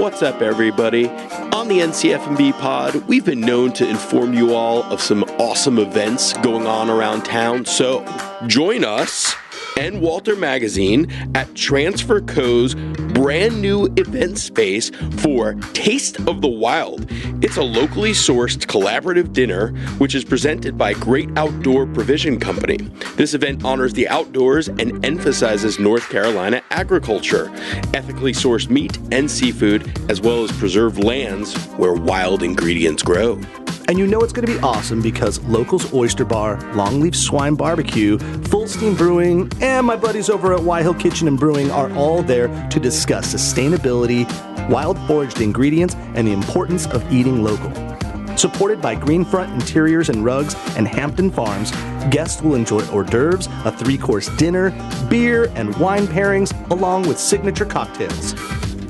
What's up, everybody? On the NCF&B pod, we've been known to inform you all of some awesome events going on around town, so join us and Walter Magazine at Transfer Co's brand new event space for Taste of the Wild. It's a locally sourced collaborative dinner which is presented by Great Outdoor Provision Company. This event honors the outdoors and emphasizes North Carolina agriculture, ethically sourced meat and seafood, as well as preserved lands where wild ingredients grow. And you know it's going to be awesome because Locals Oyster Bar, Longleaf Swine Barbecue, Full Steam Brewing, and my buddies over at Y Hill Kitchen and Brewing are all there to discuss sustainability, wild foraged ingredients, and the importance of eating local. Supported by Greenfront Interiors and Rugs and Hampton Farms, guests will enjoy hors d'oeuvres, a 3-course dinner, beer and wine pairings, along with signature cocktails.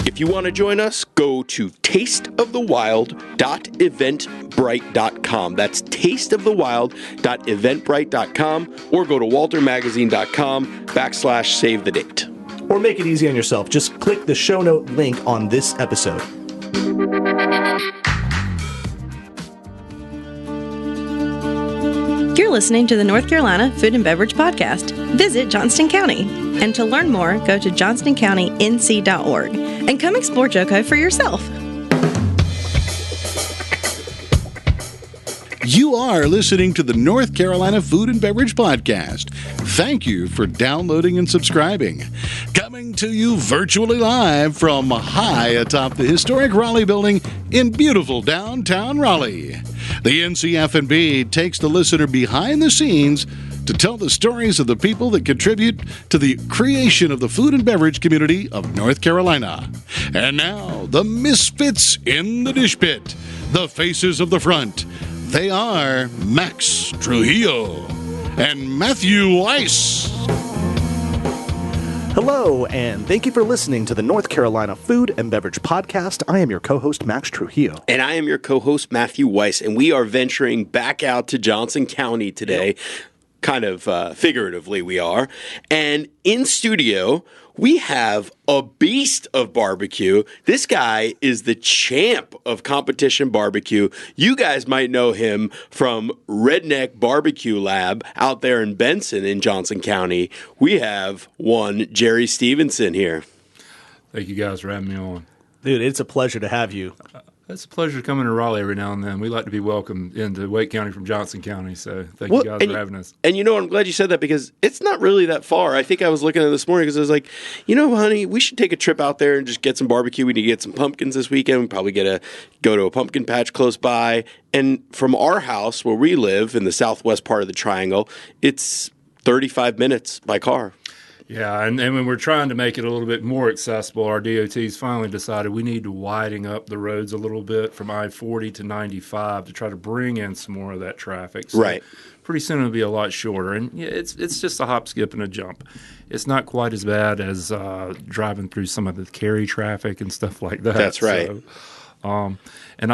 If you want to join us, go to tasteofthewild.eventbrite.com. That's tasteofthewild.eventbrite.com, or go to waltermagazine.com/save the date. Or make it easy on yourself. Just click the show note link on this episode. You're listening to the North Carolina Food and Beverage Podcast. Visit Johnston County. And to learn more, go to johnstoncounty.nc.org and come explore JoCo for yourself. You are listening to the North Carolina Food and Beverage Podcast. Thank you for downloading and subscribing. Coming to you virtually live from high atop the historic Raleigh building in beautiful downtown Raleigh. The NCF&B takes the listener behind the scenes to tell the stories of the people that contribute to the creation of the food and beverage community of North Carolina. And now, the misfits in the dish pit, the faces of the front. They are Max Trujillo and Matthew Weiss. Hello, and thank you for listening to the North Carolina Food and Beverage Podcast. I am your co-host, Max Trujillo. And I am your co-host, Matthew Weiss, and we are venturing back out to Johnston County today. Yep. Kind of figuratively we are. And in studio, we have a beast of barbecue. This guy is the champ of competition barbecue. You guys might know him from Redneck BBQ Lab out there in Benson in Johnston County. We have one Jerry Stephenson here. Thank you guys for having me on. Dude, it's a pleasure to have you. It's a pleasure coming to Raleigh every now and then. We like to be welcomed into Wake County from Johnston County, so thank you guys for having us. And you know, I'm glad you said that because it's not really that far. I think I was looking at it this morning because I was like, you know, honey, we should take a trip out there and just get some barbecue. We need to get some pumpkins this weekend. We probably go to a pumpkin patch close by. And from our house where we live in the southwest part of the triangle, it's 35 minutes by car. Yeah, and when we're trying to make it a little bit more accessible, our DOT's finally decided we need to widen up the roads a little bit from I-40 to 95 to try to bring in some more of that traffic. So right. Pretty soon it'll be a lot shorter. And yeah, it's just a hop, skip, and a jump. It's not quite as bad as driving through some of the Cary traffic and stuff like that. That's right. So, and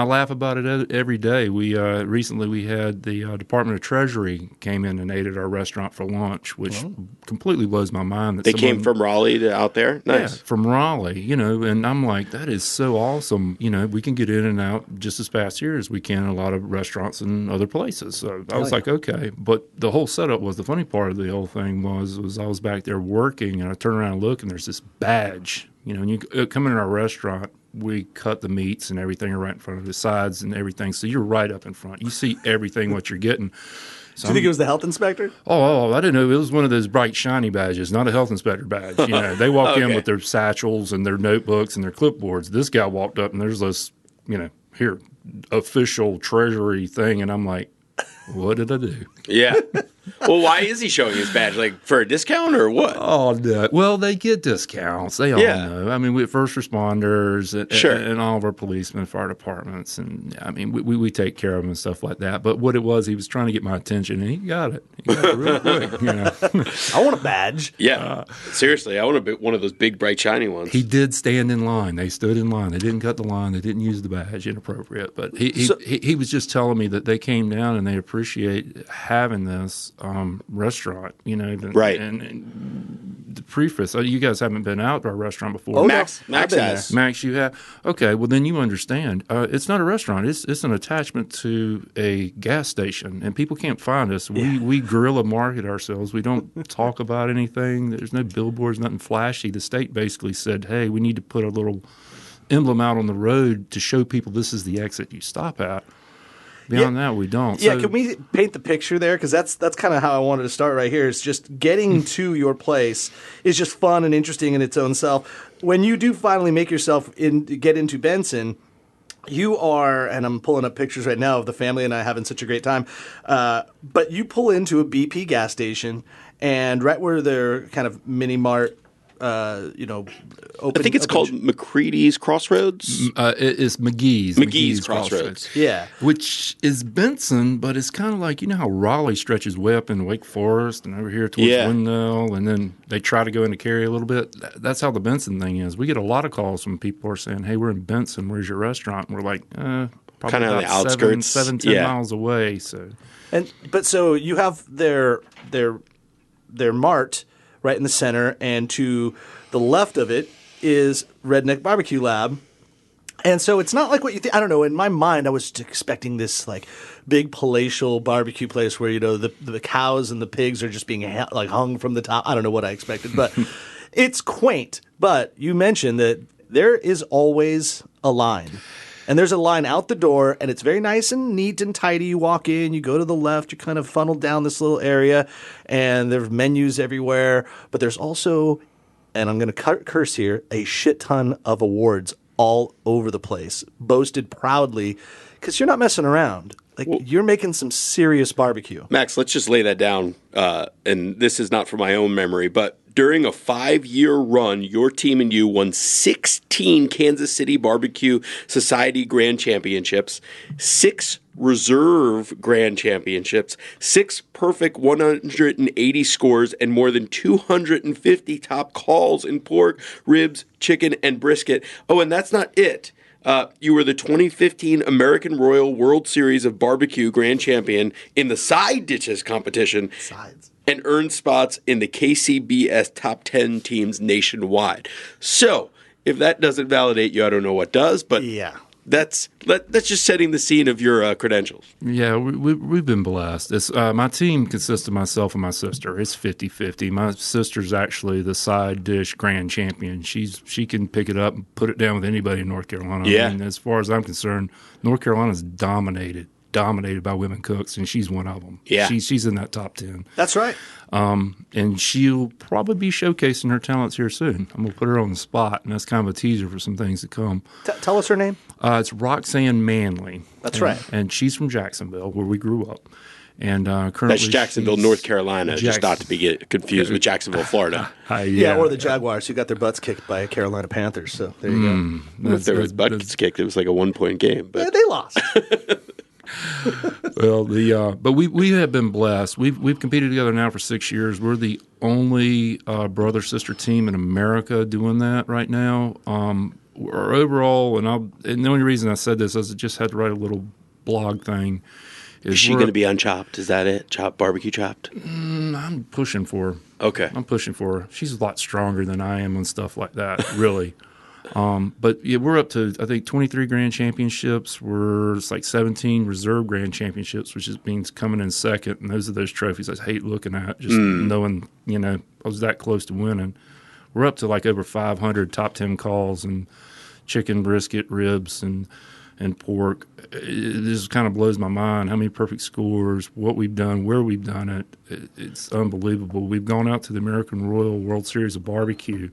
I laugh about it every day. We recently had the Department of Treasury came in and ate at our restaurant for lunch, which completely blows my mind. That they came from Raleigh to out there? Nice. Yeah, from Raleigh, and I'm like, that is so awesome. We can get in and out just as fast here as we can in a lot of restaurants and other places. So I was like, okay. But the whole setup was, the funny part of the whole thing was I was back there working, and I turn around and look, and there's this badge. When you come in our restaurant, we cut the meats and everything right in front of the sides and everything. So you're right up in front. You see everything, what you're getting. So do you think it was the health inspector? Oh, I didn't know. It was one of those bright, shiny badges, not a health inspector badge. They walk in with their satchels and their notebooks and their clipboards. This guy walked up and there's this, here, official Treasury thing. And I'm like, what did I do? Yeah. Well, why is he showing his badge? Like for a discount or what? Oh, no. Well, they get discounts. They all know. I mean, we have first responders and all of our policemen, fire departments, and I mean, we take care of them and stuff like that. But what it was, he was trying to get my attention, and he got it. He got it real quick. I want a badge. Yeah, seriously, I want one of those big, bright, shiny ones. He did stand in line. They stood in line. They didn't cut the line. They didn't use the badge. Inappropriate. But he was just telling me that they came down and they appreciate having this. restaurant, Right. And the preface, you guys haven't been out to our restaurant before. Oh, Max I've been has. Max, you have? Okay, well, then you understand. It's not a restaurant. It's an attachment to a gas station, and people can't find us. We guerrilla market ourselves. We don't talk about anything. There's no billboards, nothing flashy. The state basically said, hey, we need to put a little emblem out on the road to show people this is the exit you stop at. Beyond that, we don't. Yeah, can we paint the picture there? Because that's kind of how I wanted to start right here. Is just getting to your place is just fun and interesting in its own self. When you do finally make yourself get into Benson, you are, and I'm pulling up pictures right now of the family and I having such a great time. But you pull into a BP gas station, and right where their kind of mini mart, open. I think it's called McCready's Crossroads. It is McGee's Crossroads. Yeah. Which is Benson, but it's kind of like, how Raleigh stretches way up in Wake Forest and over here towards Windmill, and then they try to go into Cary a little bit. That's how the Benson thing is. We get a lot of calls from people who are saying, hey, we're in Benson. Where's your restaurant? And we're like, probably kind of on the outskirts. 7-10 miles away. But so you have their mart right in the center, and to the left of it is Redneck BBQ Lab. And so it's not like what you think. I don't know. In my mind, I was expecting this like big palatial barbecue place where, the cows and the pigs are just being hung from the top. I don't know what I expected, but it's quaint. But you mentioned that there is always a line. And there's a line out the door, and it's very nice and neat and tidy. You walk in, you go to the left, you kind of funnel down this little area, and there's menus everywhere. But there's also, and I'm going to curse here, a shit ton of awards all over the place, boasted proudly, because you're not messing around. You're making some serious barbecue. Max, let's just lay that down. And this is not from my own memory, but during a 5-year run, your team and you won 16 Kansas City Barbecue Society Grand Championships, 6 Reserve Grand Championships, 6 perfect 180 scores, and more than 250 top calls in pork, ribs, chicken, and brisket. Oh, and that's not it. You were the 2015 American Royal World Series of Barbecue Grand Champion in the side dishes competition. Sides. And earned spots in the KCBS top 10 teams nationwide. So, if that doesn't validate you, I don't know what does, but yeah. That's just setting the scene of your credentials. Yeah, we've been blessed. My team consists of myself and my sister. It's 50-50. My sister's actually the side dish grand champion. She can pick it up and put it down with anybody in North Carolina. Yeah. I mean, as far as I'm concerned, North Carolina's dominated by women cooks, and she's one of them. Yeah. She's in that top 10. That's right. And she'll probably be showcasing her talents here soon. I'm going to put her on the spot, and that's kind of a teaser for some things to come. Tell us her name. It's Roxanne Manley. That's right. And she's from Jacksonville, where we grew up. And currently That's Jacksonville, North Carolina, just not to be confused with Jacksonville, Florida. Yeah, or the Jaguars, who got their butts kicked by Carolina Panthers. So there you go. If there was butts kicked, it was like a 1-point game. But yeah, they lost. Well, but we have been blessed. We've competed together now for 6 years. We're the only brother sister team in America doing that right now. Our overall, and the only reason I said this is I just had to write a little blog thing. Is she going to be on Chopped? Is that it? Barbecue Chopped? I'm pushing for her. Okay. I'm pushing for her. She's a lot stronger than I am on stuff like that, really. But yeah, we're up to, I think, 23 grand championships. It's like 17 reserve grand championships, which means coming in second. And those are those trophies I hate looking at, just knowing, I was that close to winning. We're up to like over 500 top 10 calls and chicken, brisket, ribs, and pork. It just kind of blows my mind how many perfect scores, what we've done, where we've done it. It's unbelievable. We've gone out to the American Royal World Series of Barbecue,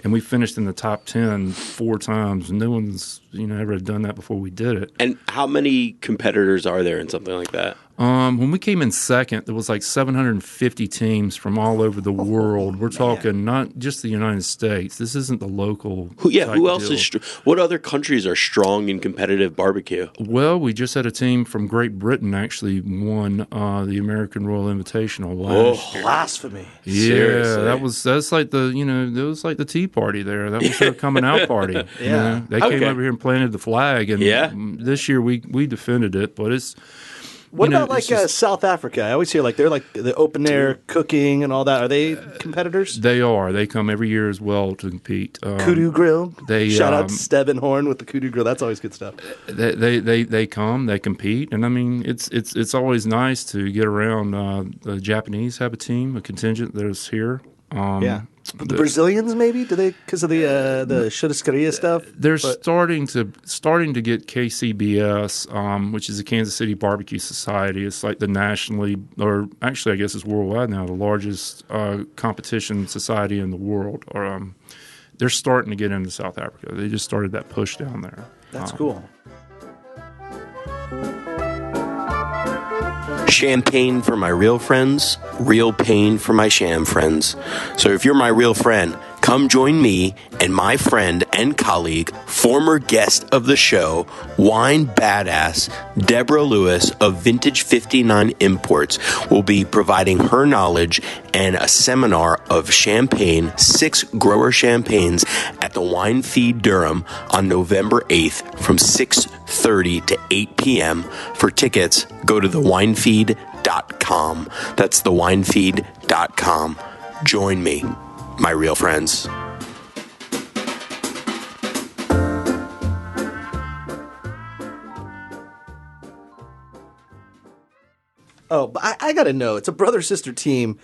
and we finished in the top 10 4 times. No one's ever done that before we did it. And how many competitors are there in something like that? When we came in second, there was like 750 teams from all over the world. We're talking not just the United States. This isn't the local. Who else is? What other countries are strong in competitive barbecue? Well, we just had a team from Great Britain actually won the American Royal Invitational last year. Blasphemy! Yeah, Seriously. that's like that was like the Tea Party there. That was their coming out party. Yeah. They came over here and planted the flag, and this year we defended it, but What about like South Africa? I always hear like they're like the open air cooking and all that. Are they competitors? They are. They come every year as well to compete. Kudu Grill. Shout out to Steven Horn with the Kudu Grill. That's always good stuff. They come. They compete, and I mean it's always nice to get around. The Japanese have a team, a contingent that is here. The Brazilians maybe? Do they because of the churrascaria stuff? They're starting to get KCBS, which is the Kansas City Barbecue Society. It's like the nationally, or actually I guess it's worldwide now, the largest competition society in the world. Or they're starting to get into South Africa. They just started that push down there. That's cool. Champagne for my real friends, real pain for my sham friends. So if you're my real friend, come join me and my friend and colleague, former guest of the show, wine badass Deborah Lewis of Vintage 59 Imports will be providing her knowledge and a seminar of champagne, 6 grower champagnes at the Wine Feed Durham on November 8th from 6:30 to 8 p.m. For tickets, go to thewinefeed.com. That's thewinefeed.com. Join me, my real friends. Oh, but I got to know. It's a brother-sister team.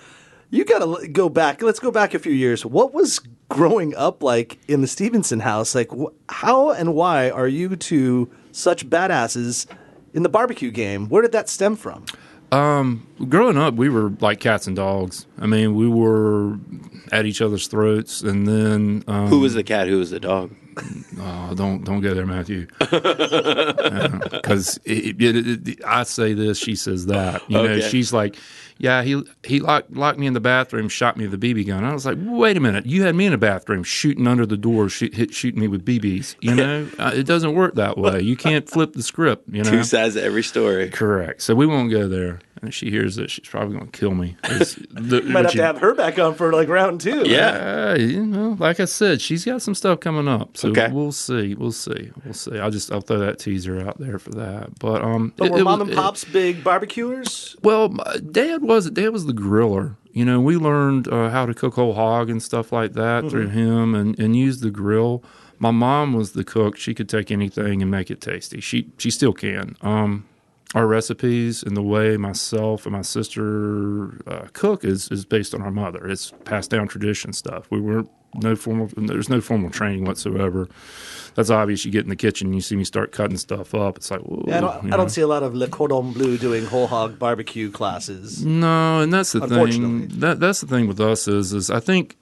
You got to go back. Let's go back a few years. What was growing up like in the Stephenson house? Like, how and why are you two such badasses in the barbecue game? Where did that stem from? Growing up, we were like cats and dogs. I mean, we were at each other's throats, and then who was the cat? Who was the dog? Oh, don't go there, Matthew. Because I say this, she says that. You know, she's like, yeah, he locked me in the bathroom, shot me with a BB gun. I was like, wait a minute, you had me in the bathroom shooting under the door, shooting me with BBs. You know, it doesn't work that way. You can't flip the script. You know, 2 sides to every story. Correct. So we won't go there. And if she hears this, she's probably going to kill me. Might have to have her back on for like round 2. Yeah. You know, like I said, she's got some stuff coming up. So we'll see. I'll throw that teaser out there for that. But were mom and pops big barbecuers? Well, Dad was the griller. You know, we learned how to cook whole hog and stuff like that through him and use the grill. My mom was the cook. She could take anything and make it tasty. She still can. Our recipes and the way myself and my sister cook is based on our mother. It's passed down tradition stuff. There's no formal training whatsoever. That's obvious. You get in the kitchen and you see me start cutting stuff up. It's like, whoa. Yeah, I don't see a lot of Le Cordon Bleu doing whole hog barbecue classes. No, and that's the thing. That's the thing with us is I think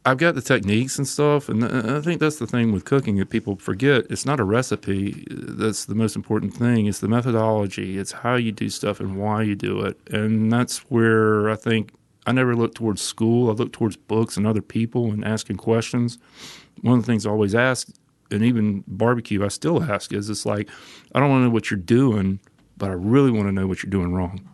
I've got the techniques and stuff, and I think that's the thing with cooking that people forget. It's not a recipe that's the most important thing. It's the methodology. It's how you do stuff and why you do it. And that's where I think I never look towards school. I look towards books and other people and asking questions. One of the things I always ask, and even barbecue I still ask, is it's like, I don't want to know what you're doing, but I really want to know what you're doing wrong.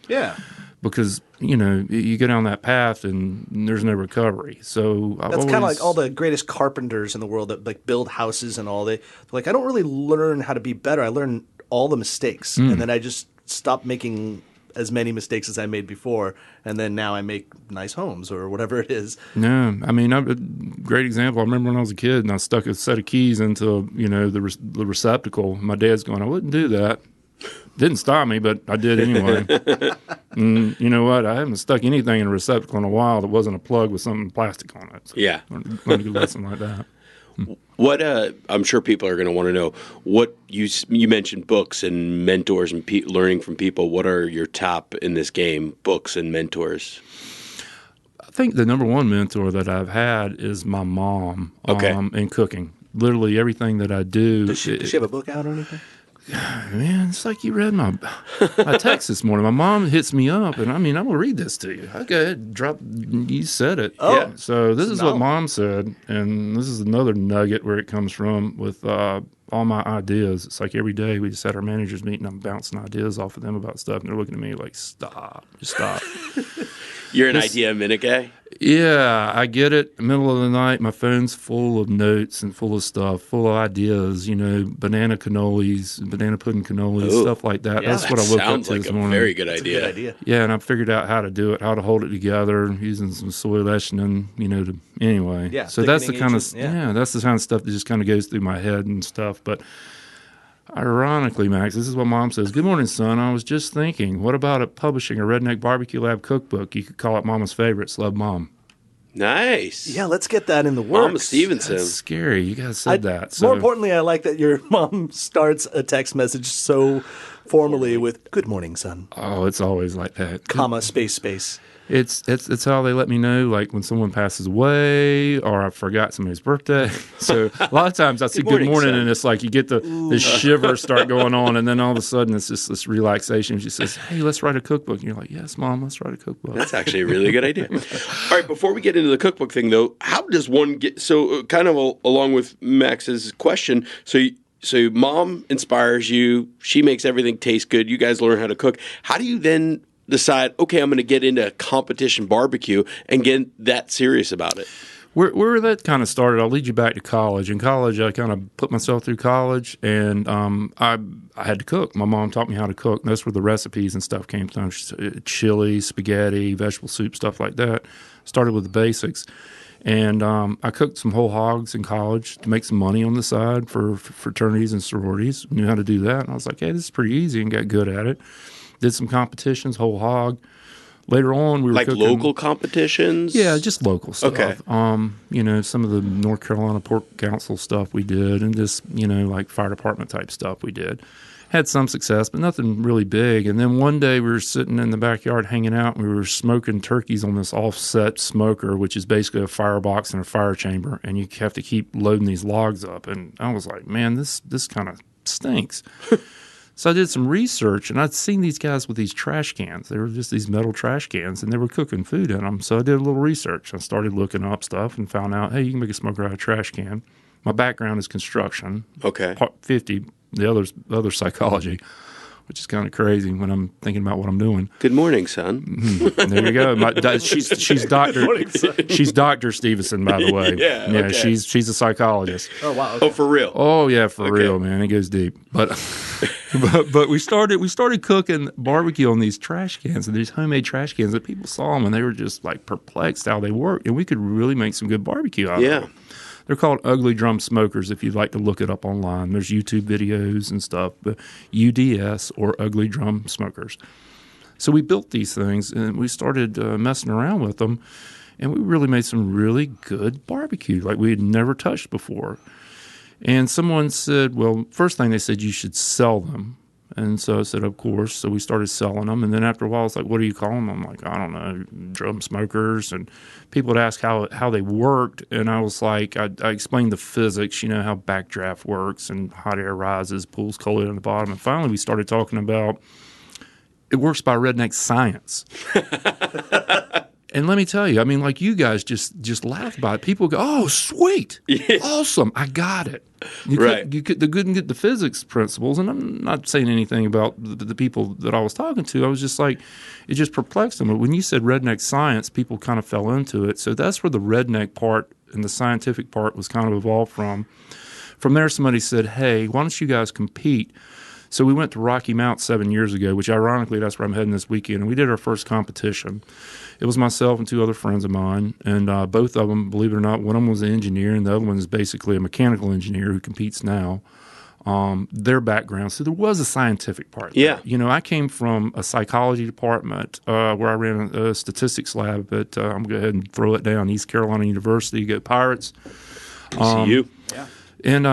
Yeah. Because, you know, you go down that path and there's no recovery. So that's kind of like all the greatest carpenters in the world that like build houses and all. They're like, I don't really learn how to be better. I learn all the mistakes, and then I just stop making as many mistakes as I made before, and then now I make nice homes or whatever it is. No, I mean, a great example. I remember when I was a kid and I stuck a set of keys into, you know, the receptacle. My dad's going, I wouldn't do that. Didn't stop me, but I did anyway. And you know what? I haven't stuck anything in a receptacle in a while that wasn't a plug with something plastic on it. So yeah. Learned a good lesson like that. What I'm sure people are going to want to know. What you mentioned books and mentors and learning from people. What are your top in this game, books and mentors? I think the number one mentor that I've had is my mom in cooking. Literally everything that I do. Does she have a book out or anything? Man, it's like you read my text this morning. My mom hits me up, and I mean, I'm going to read this to you. Okay, you said it. Oh, yeah. So this is what Mom said, and this is another nugget where it comes from with all my ideas. It's like every day we just had our managers meeting, I'm bouncing ideas off of them about stuff, and they're looking at me like, stop, just stop. You're an idea a minute guy? Yeah, I get it. Middle of the night, my phone's full of notes and full of stuff, full of ideas, banana cannolis, banana pudding cannolis, stuff like that. Yeah, That's what I woke up Sounds to like this a morning. very good That's a idea. good idea. Yeah, and I figured out how to do it, how to hold it together using some soy lecithin, anyway. Yeah, so that's the thickening kind of, agent, that's the kind of stuff that just kind of goes through my head and stuff. But ironically, Max, this is what Mom says. Good morning, son. I was just thinking, what about publishing a Redneck BBQ Lab cookbook? You could call it Mama's Favorites. Love, Mom. Nice. Yeah, let's get that in the works. Mama Stephenson. That's scary. You guys said that. So. More importantly, I like that your mom starts a text message so formally with "Good morning, son," Oh, it's always like that. comma, space. It's how they let me know, like when someone passes away or I forgot somebody's birthday. So a lot of times I say good morning, son. and it's like you get the shivers start going on, and then all of a sudden it's just this relaxation. She says, "Hey, let's write a cookbook." And you're like, "Yes, Mom, let's write a cookbook." That's actually a really good idea. All right, before we get into the cookbook thing, though, how does one get so kind of along with Max's question? So Mom inspires you. She makes everything taste good. You guys learn how to cook. How do you then decide, okay, I'm going to get into competition barbecue and get that serious about it? Where that kind of started, I'll lead you back to college. In college, I kind of put myself through college, and I had to cook. My mom taught me how to cook. That's where the recipes and stuff came from. Chili, spaghetti, vegetable soup, stuff like that. Started with the basics. And I cooked some whole hogs in college to make some money on the side for fraternities and sororities. Knew how to do that. And I was like, hey, this is pretty easy, and got good at it. Did some competitions, whole hog. Later on, we were like cooking, local competitions? Yeah, just local stuff. Okay. Some of the North Carolina Pork Council stuff we did, and just, like fire department type stuff we did. Had some success, but nothing really big. And then one day we were sitting in the backyard hanging out, and we were smoking turkeys on this offset smoker, which is basically a firebox and a fire chamber, and you have to keep loading these logs up. And I was like, man, this kind of stinks. So I did some research, and I'd seen these guys with these trash cans. They were just these metal trash cans, and they were cooking food in them. So I did a little research. I started looking up stuff and found out, hey, you can make a smoker out of a trash can. My background is construction. Okay. Part 50, the other psychology, which is kind of crazy when I'm thinking about what I'm doing. Good morning, son. There you go. She's Dr. Stevenson, by the way. Yeah, okay. She's a psychologist. Oh wow! Okay. Oh, for real? Oh yeah, for real, man. It goes deep. But but we started cooking barbecue on these trash cans, and these homemade trash cans that people saw them and they were just like perplexed how they worked, and we could really make some good barbecue out of them. They're called ugly drum smokers if you'd like to look it up online. There's YouTube videos and stuff, but UDS or ugly drum smokers. So we built these things and we started messing around with them, and we really made some really good barbecue like we had never touched before. And someone said, well, first thing they said, you should sell them. And so I said, of course. So we started selling them. And then after a while, it's like, what do you call them? I'm like, I don't know, drum smokers. And people would ask how they worked. And I was like, I explained the physics, how backdraft works and hot air rises, pulls cold air on the bottom. And finally, we started talking about it works by Redneck Science. And let me tell you, I mean, like you guys just laugh about it. People go, "Oh, sweet, awesome, I got it." You couldn't get the physics principles, and I'm not saying anything about the people that I was talking to. I was just like, it just perplexed them. But when you said Redneck Science, people kind of fell into it. So that's where the redneck part and the scientific part was kind of evolved from. From there, somebody said, "Hey, why don't you guys compete?" So we went to Rocky Mount 7 years ago, which ironically, that's where I'm heading this weekend. And we did our first competition. It was myself and two other friends of mine. And both of them, believe it or not, one of them was an engineer and the other one is basically a mechanical engineer who competes now. Their background. So there was a scientific part. Yeah. There. I came from a psychology department where I ran a statistics lab at, I'm going to go ahead and throw it down, East Carolina University. Go Pirates. ECU. Yeah. And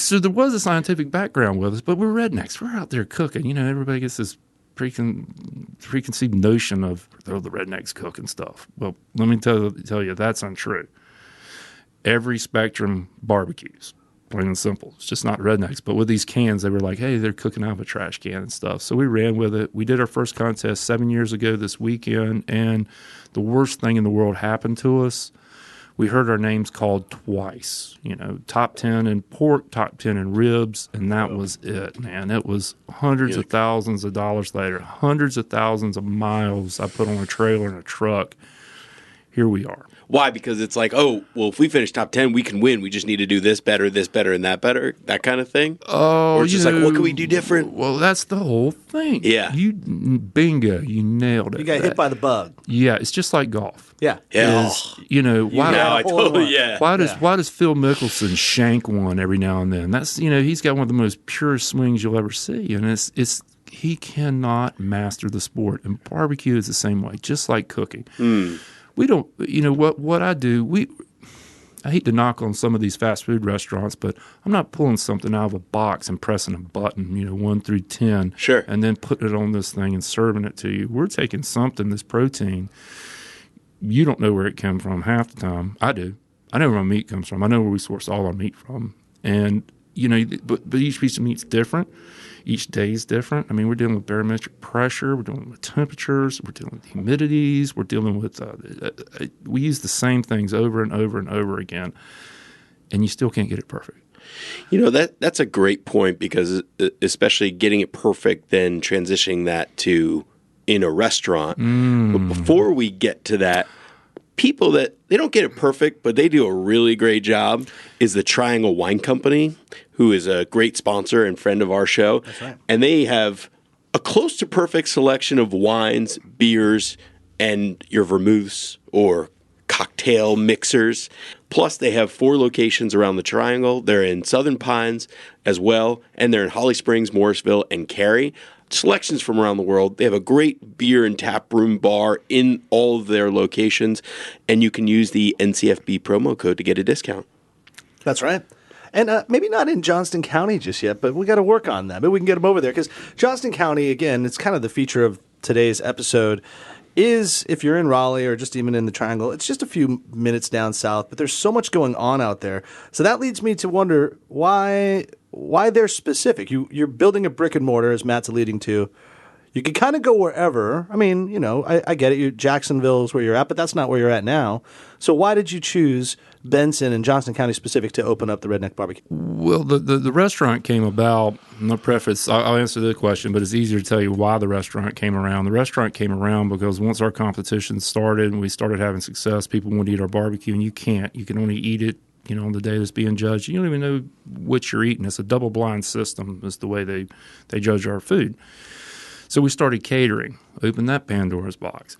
so there was a scientific background with us, but we're rednecks. We're out there cooking. Everybody gets this preconceived notion of, the rednecks cook and stuff. Well, let me tell you, that's untrue. Every spectrum barbecues, plain and simple. It's just not rednecks. But with these cans, they were like, hey, they're cooking out of a trash can and stuff. So we ran with it. We did our first contest 7 years ago this weekend, and the worst thing in the world happened to us. We heard our names called twice, top 10 in pork, top 10 in ribs, and that was it, man. It was hundreds of thousands of dollars later, hundreds of thousands of miles I put on a trailer and a truck. Here we are. Why? Because it's like, oh, well, if we finish top 10, we can win. We just need to do this better, and that better, that kind of thing? Oh, or it's just like, what can we do different? Well, that's the whole thing. Yeah. Bingo, you nailed it. You got hit by the bug. Yeah, it's just like golf. Yeah. Why does Phil Mickelson shank one every now and then? That's, he's got one of the most pure swings you'll ever see. And it's he cannot master the sport. And barbecue is the same way, just like cooking. We don't, what I do, I hate to knock on some of these fast food restaurants, but I'm not pulling something out of a box and pressing a button, 1 through 10. Sure. And then putting it on this thing and serving it to you. We're taking something, this protein. You don't know where it came from half the time. I do. I know where my meat comes from. I know where we source all our meat from. And, but each piece of meat's different. Each day is different. I mean, we're dealing with barometric pressure. We're dealing with temperatures. We're dealing with humidities. We're dealing with we use the same things over and over and over again, and you still can't get it perfect. That's a great point, because especially getting it perfect, then transitioning that to in a restaurant. But before we get to that, people that they don't get it perfect, but they do a really great job is the Triangle Wine Company, who is a great sponsor and friend of our show. That's right. And they have a close to perfect selection of wines, beers, and your vermouths or cocktail mixers. Plus, they have 4 locations around the Triangle. They're in Southern Pines as well, and they're in Holly Springs, Morrisville, and Cary. Selections from around the world. They have a great beer and tap room bar in all of their locations, and you can use the NCFB promo code to get a discount. That's right. And maybe not in Johnston County just yet, but we got to work on that. Maybe we can get them over there, because Johnston County, again, it's kind of the feature of today's episode, is if you're in Raleigh or just even in the Triangle, it's just a few minutes down south, but there's so much going on out there. So that leads me to wonder why they're specific. You're building a brick and mortar, as Matt's alluding to. You can kind of go wherever. I mean, I get it. Jacksonville is where you're at, but that's not where you're at now. So why did you choose Benson and Johnston County specific to open up the Redneck BBQ? Well, the restaurant came about. No preface. I'll answer the question, but it's easier to tell you why the restaurant came around. The restaurant came around because once our competition started and we started having success, people wanted to eat our barbecue, and you can't. You can only eat it, on the day that's being judged. You don't even know what you're eating. It's a double-blind system is the way they judge our food. So we started catering, opened that Pandora's box.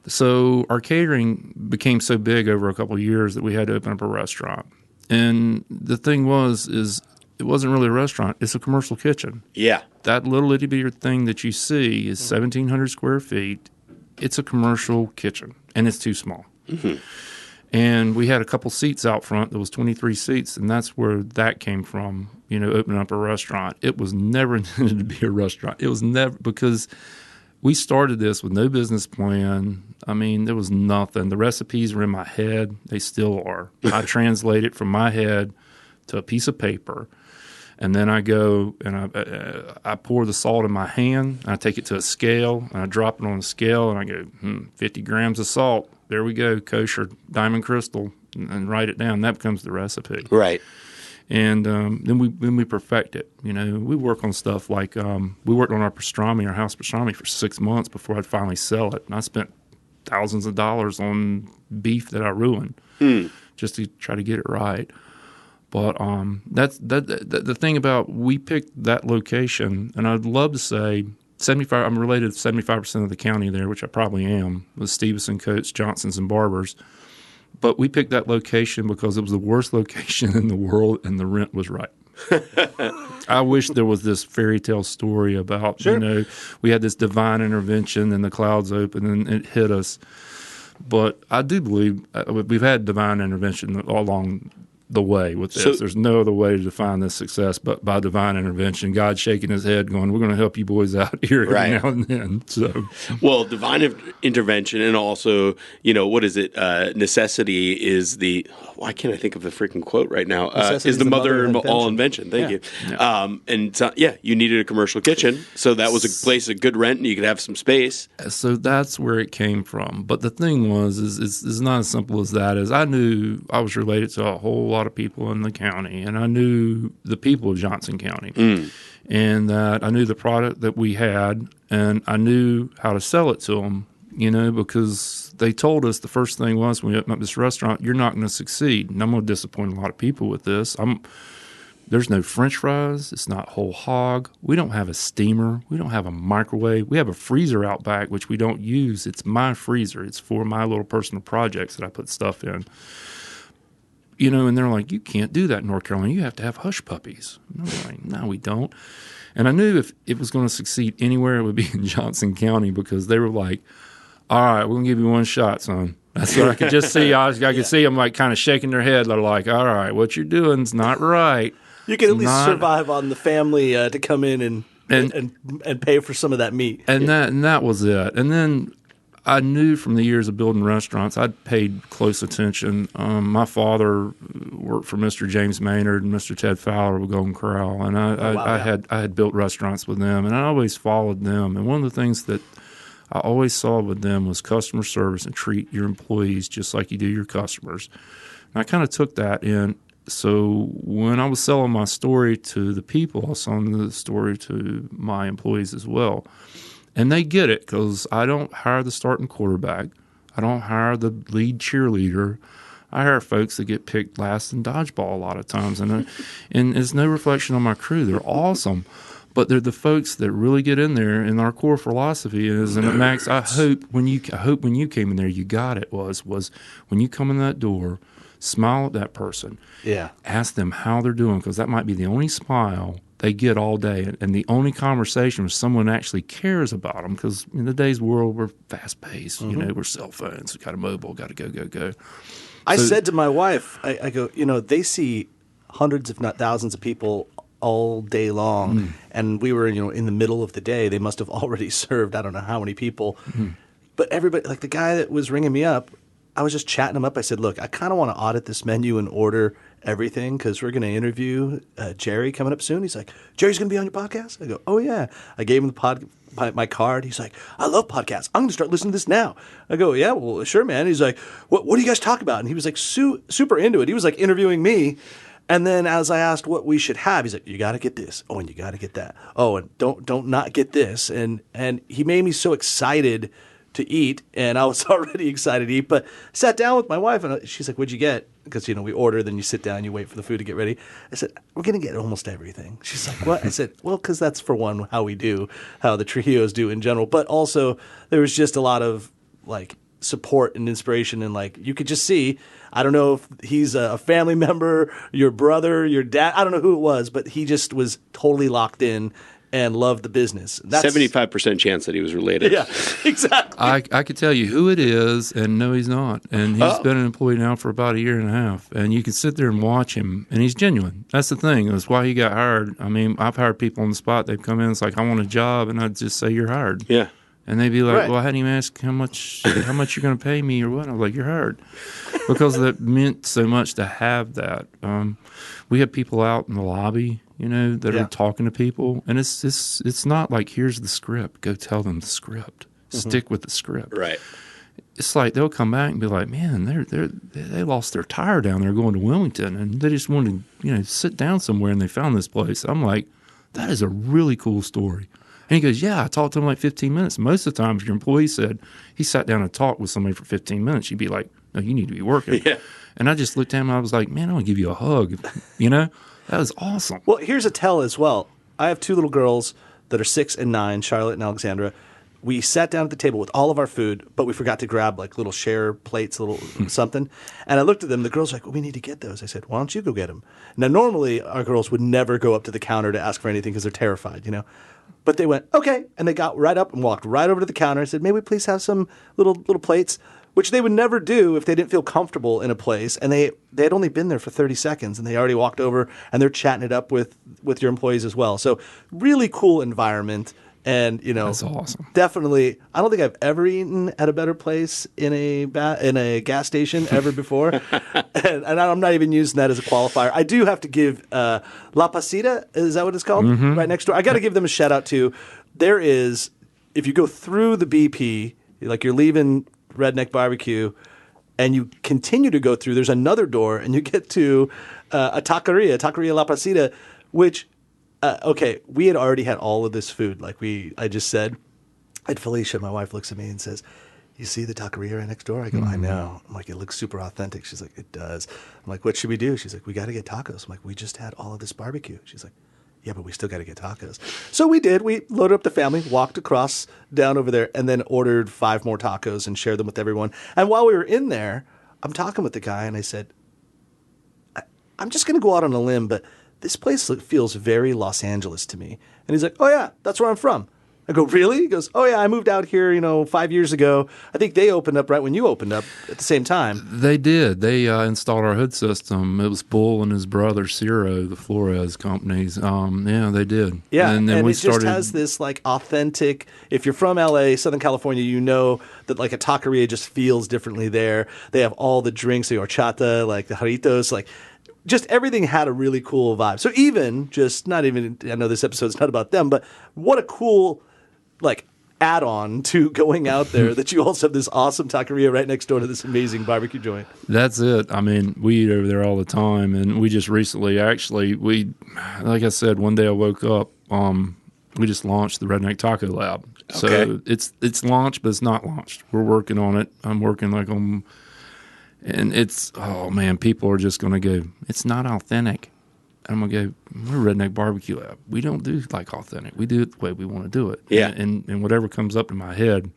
So our catering became so big over a couple of years that we had to open up a restaurant. And the thing is it wasn't really a restaurant. It's a commercial kitchen. Yeah. That little itty-bitty thing that you see is 1,700 square feet. It's a commercial kitchen, and it's too small. And we had a couple seats out front. There was 23 seats, and that's where that came from, opening up a restaurant. It was never intended to be a restaurant. It was never, because we started this with no business plan. I mean, there was nothing. The recipes were in my head. They still are. I translate it from my head to a piece of paper, and then I go and I pour the salt in my hand, and I take it to a scale, and I drop it on the scale, and I go, 50 grams of salt. There we go, kosher, diamond crystal, and write it down. That becomes the recipe. Right. And then we perfect it. We work on stuff like we worked on our pastrami, our house pastrami, for 6 months before I'd finally sell it. And I spent thousands of dollars on beef that I ruined just to try to get it right. But that's the thing about, we picked that location, and I'd love to say 75. I'm related to 75% of the county there, which I probably am, with Stephenson coats, Johnsons, and barbers. But we picked that location because it was the worst location in the world, and the rent was right. I wish there was this fairy tale story about, we had this divine intervention and the clouds opened and it hit us. But I do believe we've had divine intervention all along the way with this. So, there's no other way to define this success but by divine intervention. God shaking his head going, we're going to help you boys out here every Right. now and then. So, well, divine intervention and also, what is it? Necessity is the, why can't I think of the freaking quote right now? Is the mother of all invention. Thank you. Yeah. And so, you needed a commercial kitchen. So that was a place of good rent and you could have some space. So that's where it came from. But the thing was, it's not as simple as that. As I knew I was related to a whole lot of people in the county, and I knew the people of Johnston County, and that I knew the product that we had, and I knew how to sell it to them, because they told us the first thing was when we opened up this restaurant, you're not going to succeed. And I'm going to disappoint a lot of people with this. There's no French fries. It's not whole hog. We don't have a steamer. We don't have a microwave. We have a freezer out back, which we don't use. It's my freezer. It's for my little personal projects that I put stuff in. And they're like, you can't do that in North Carolina. You have to have hush puppies. And I'm like, no, we don't. And I knew if it was going to succeed anywhere, it would be in Johnston County because they were like, all right, we're going to give you one shot, son. That's what I could just see. I could see them like kind of shaking their head. They're like, all right, what you're doing is not right. You can at least survive on the family to come in and pay for some of that meat. And that was it. And then I knew from the years of building restaurants, I'd paid close attention. My father worked for Mr. James Maynard and Mr. Ted Fowler with Golden Corral, and I had built restaurants with them, and I always followed them. And one of the things that I always saw with them was customer service and treat your employees just like you do your customers. And I kind of took that in. So when I was selling my story to the people, I was selling the story to my employees as well. And they get it because I don't hire the starting quarterback. I don't hire the lead cheerleader. I hire folks that get picked last in dodgeball a lot of times. And it's no reflection on my crew. They're awesome. But they're the folks that really get in there, and our core philosophy is, and Max, I hope when you came in there, you got it, was when you come in that door, smile at that person. Yeah. Ask them how they're doing, because that might be the only smile they get all day, and the only conversation with someone that actually cares about them, because in today's world, we're fast-paced. We're cell phones, we got a mobile, got to go. I said to my wife, I go, they see hundreds, if not thousands of people all day long, and we were, in the middle of the day. They must have already served I don't know how many people, but everybody, like the guy that was ringing me up, I was just chatting him up. I said, look, I kind of want to audit this menu and order everything because we're going to interview Jerry coming up soon. He's like, Jerry's going to be on your podcast? I go, oh, yeah. I gave him my card. He's like, I love podcasts. I'm going to start listening to this now. I go, yeah, well, sure, man. He's like, what do you guys talk about? And he was like super into it. He was like interviewing me. And then as I asked what we should have, he's like, you got to get this. Oh, and you got to get that. Oh, and don't not get this. And he made me so excited to eat, and I was already excited to eat, but sat down with my wife, and she's like, what'd you get? Because, we order, then you sit down, you wait for the food to get ready. I said, we're going to get almost everything. She's like, what? I said, well, because that's, for one, how the trios do in general, but also there was just a lot of, support and inspiration, and, you could just see, I don't know if he's a family member, your brother, your dad, I don't know who it was, but he just was totally locked in and loved the business. That's 75% chance that he was related. Yeah, exactly. I could tell you who it is, and no, he's not. And he's been an employee now for about a year and a half. And you can sit there and watch him, and he's genuine. That's the thing. That's why he got hired. I mean, I've hired people on the spot. They've come in, it's like, I want a job, and I'd just say, you're hired. Yeah. And they'd be like, right. well, I hadn't even asked how much you're going to pay me or what. I was like, you're hired. Because that meant so much to have that. We have people out in the lobby, that are talking to people. And it's not like, here's the script. Go tell them the script. Stick with the script. Right. It's like they'll come back and be like, man, they lost their tire down there going to Wilmington. And they just wanted to, sit down somewhere, and they found this place. I'm like, that is a really cool story. And he goes, yeah, I talked to him like 15 minutes. Most of the time, if your employee said he sat down and talked with somebody for 15 minutes, you'd be like, no, you need to be working. Yeah. And I just looked at him and I was like, man, I want to give you a hug. That was awesome. Well, here's a tell as well. I have two little girls that are 6 and 9, Charlotte and Alexandra. We sat down at the table with all of our food, but we forgot to grab little share plates, little something. And I looked at them. The girls were like, well, we need to get those. I said, why don't you go get them? Now, normally our girls would never go up to the counter to ask for anything because they're terrified, But they went, okay. And they got right up and walked right over to the counter and said, may we please have some little plates? which they would never do if they didn't feel comfortable in a place. And they had only been there for 30 seconds, and they already walked over, and they're chatting it up with your employees as well. So really cool environment. And, That's awesome. Definitely, I don't think I've ever eaten at a better place in a gas station ever before. and I'm not even using that as a qualifier. I do have to give La Pasita, is that what it's called? Mm-hmm. Right next door. I got to give them a shout out too. There is, if you go through the BP, like you're leaving Redneck BBQ, and you continue to go through, there's another door, and you get to a Taqueria La Pasita, which... okay, we had already had all of this food, like I just said. And Felicia, my wife, looks at me and says, "You see the taqueria right next door?" I go, "I know." I'm like, "It looks super authentic." She's like, "It does." I'm like, "What should we do?" She's like, "We got to get tacos." I'm like, "We just had all of this barbecue." She's like, "Yeah, but we still got to get tacos." So we did. We loaded up the family, walked across down over there, and then ordered 5 more tacos and shared them with everyone. And while we were in there, I'm talking with the guy, and I said, "I'm just going to go out on a limb, but this place feels very Los Angeles to me." And he's like, "Oh, yeah, that's where I'm from." I go, "Really?" He goes, "Oh, yeah, I moved out here, 5 years ago. I think they opened up right when you opened up at the same time." They did. They installed our hood system. It was Bull and his brother, Ciro, the Flores companies. Yeah, they did. Yeah, and then and we it started. just has this, like, authentic, if you're from L.A., Southern California, you know that, like, a taqueria just feels differently there. They have all the drinks, the horchata, like the jarritos, like... Just everything had a really cool vibe. So I know this episode's not about them, but what a cool, like, add-on to going out there that you also have this awesome taqueria right next door to this amazing barbecue joint. That's it. I mean, we eat over there all the time, and we just recently, like I said, one day I woke up, we just launched the Redneck Taco Lab. So it's launched, but it's not launched. We're working on it. I'm working like on... And it's, oh man, people are just going to go, "It's not authentic." And I'm going to go, "We're Redneck Barbecue Lab. We don't do like authentic. We do it the way we want to do it." Yeah. And whatever comes up in my head.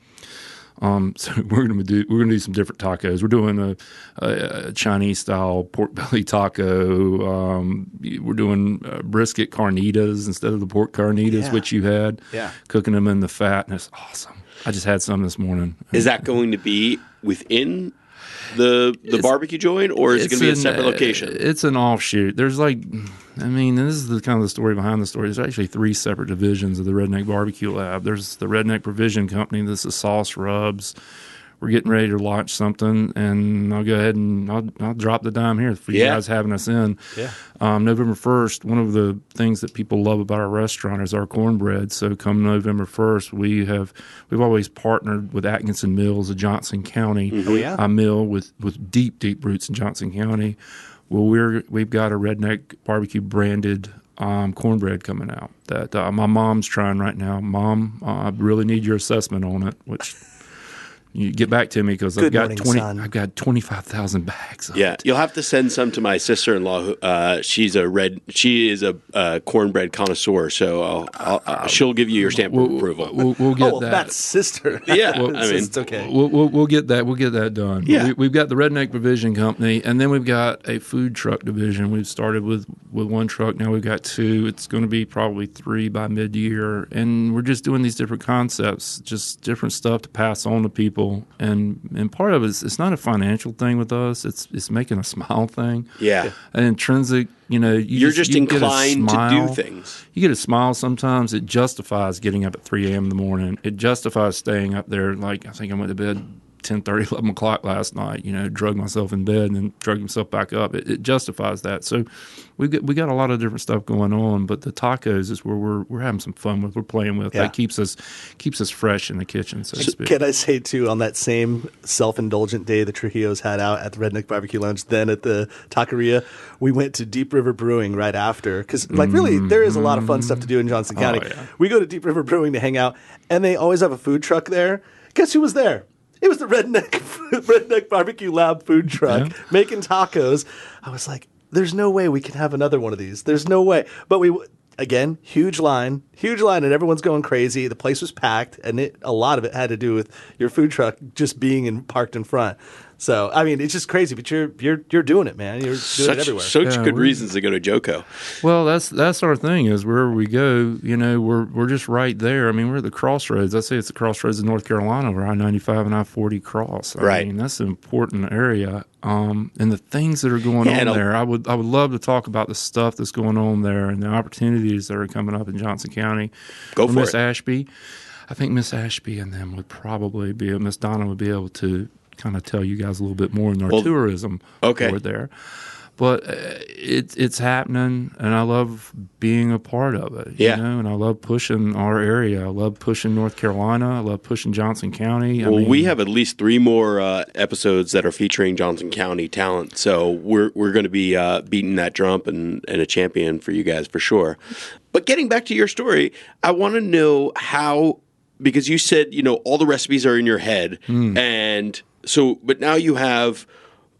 So we're going to do some different tacos. We're doing a Chinese style pork belly taco. We're doing brisket carnitas instead of the pork carnitas, which you had. Yeah. Cooking them in the fat, and it's awesome. I just had some this morning. Is that going to be within the barbecue joint, or is it going to be a separate location? It's an offshoot. There's this is the kind of the story behind the story. There's actually 3 separate divisions of the Redneck Barbecue Lab. There's the Redneck Provision Company. This is sauce rubs. We're getting ready to launch something, and I'll go ahead and I'll drop the dime here for you guys having us in. Yeah. November 1st, one of the things that people love about our restaurant is our cornbread. So come November 1st, we've always partnered with Atkinson Mills of Johnston County, a mill with deep roots in Johnston County. Well, we've got a Redneck Barbecue branded cornbread coming out that my mom's trying right now. Mom, I really need your assessment on it, which... You get back to me because I've got 25,000 bags. You'll have to send some to my sister-in-law. She is a cornbread connoisseur, so she'll give you your stamp of approval. We'll get that. That's sister. Yeah, it's okay. We'll get that. We'll get that done. Yeah. We've got the Redneck Provision Company, and then we've got a food truck division. We've started with 1 truck. Now we've got 2. It's going to be probably 3 by mid-year, and we're just doing these different concepts, just different stuff to pass on to people. And part of it is, it's not a financial thing with us. It's making a smile thing. Yeah. An intrinsic, you're just inclined to do things. You get a smile sometimes. It justifies getting up at 3 a.m. in the morning. It justifies staying up there. Like, I think I went to bed 10:30, 11 o'clock last night, drug myself in bed and then drug myself back up. It justifies that. So we got a lot of different stuff going on, but the tacos is where we're having some fun with. We're playing with. That keeps us fresh in the kitchen, so to speak. Can I say, too, on that same self-indulgent day the Trujillos had out at the Redneck Barbecue Lounge, then at the taqueria, we went to Deep River Brewing right after. Because, really, there is a lot of fun stuff to do in Johnston County. Yeah. We go to Deep River Brewing to hang out, and they always have a food truck there. Guess who was there? It was the Redneck Barbecue Lab food truck making tacos. I was like, there's no way we can have another one of these. There's no way. But again, huge line, and everyone's going crazy. The place was packed, and a lot of it had to do with your food truck just being parked in front. So, I mean, it's just crazy, but you're doing it, man. You're doing it everywhere. Such good reasons to go to Joco. Well, that's our thing is wherever we go, we're just right there. I mean, we're at the crossroads. I say it's the crossroads of North Carolina where I-95 and I-40 cross. I mean, that's an important area. And the things that are going on there, I would love to talk about the stuff that's going on there and the opportunities that are coming up in Johnston County. Go for Miss it. Ashby. I think Miss Ashby and them would probably Miss Donna would be able to kind of tell you guys a little bit more in our tourism board there. But it's happening, and I love being a part of it. And I love pushing our area. I love pushing North Carolina. I love pushing Johnston County. We have at least 3 more episodes that are featuring Johnston County talent, so we're going to be beating that drum and a champion for you guys for sure. But getting back to your story, I want to know how, because you said all the recipes are in your head, and so but now you have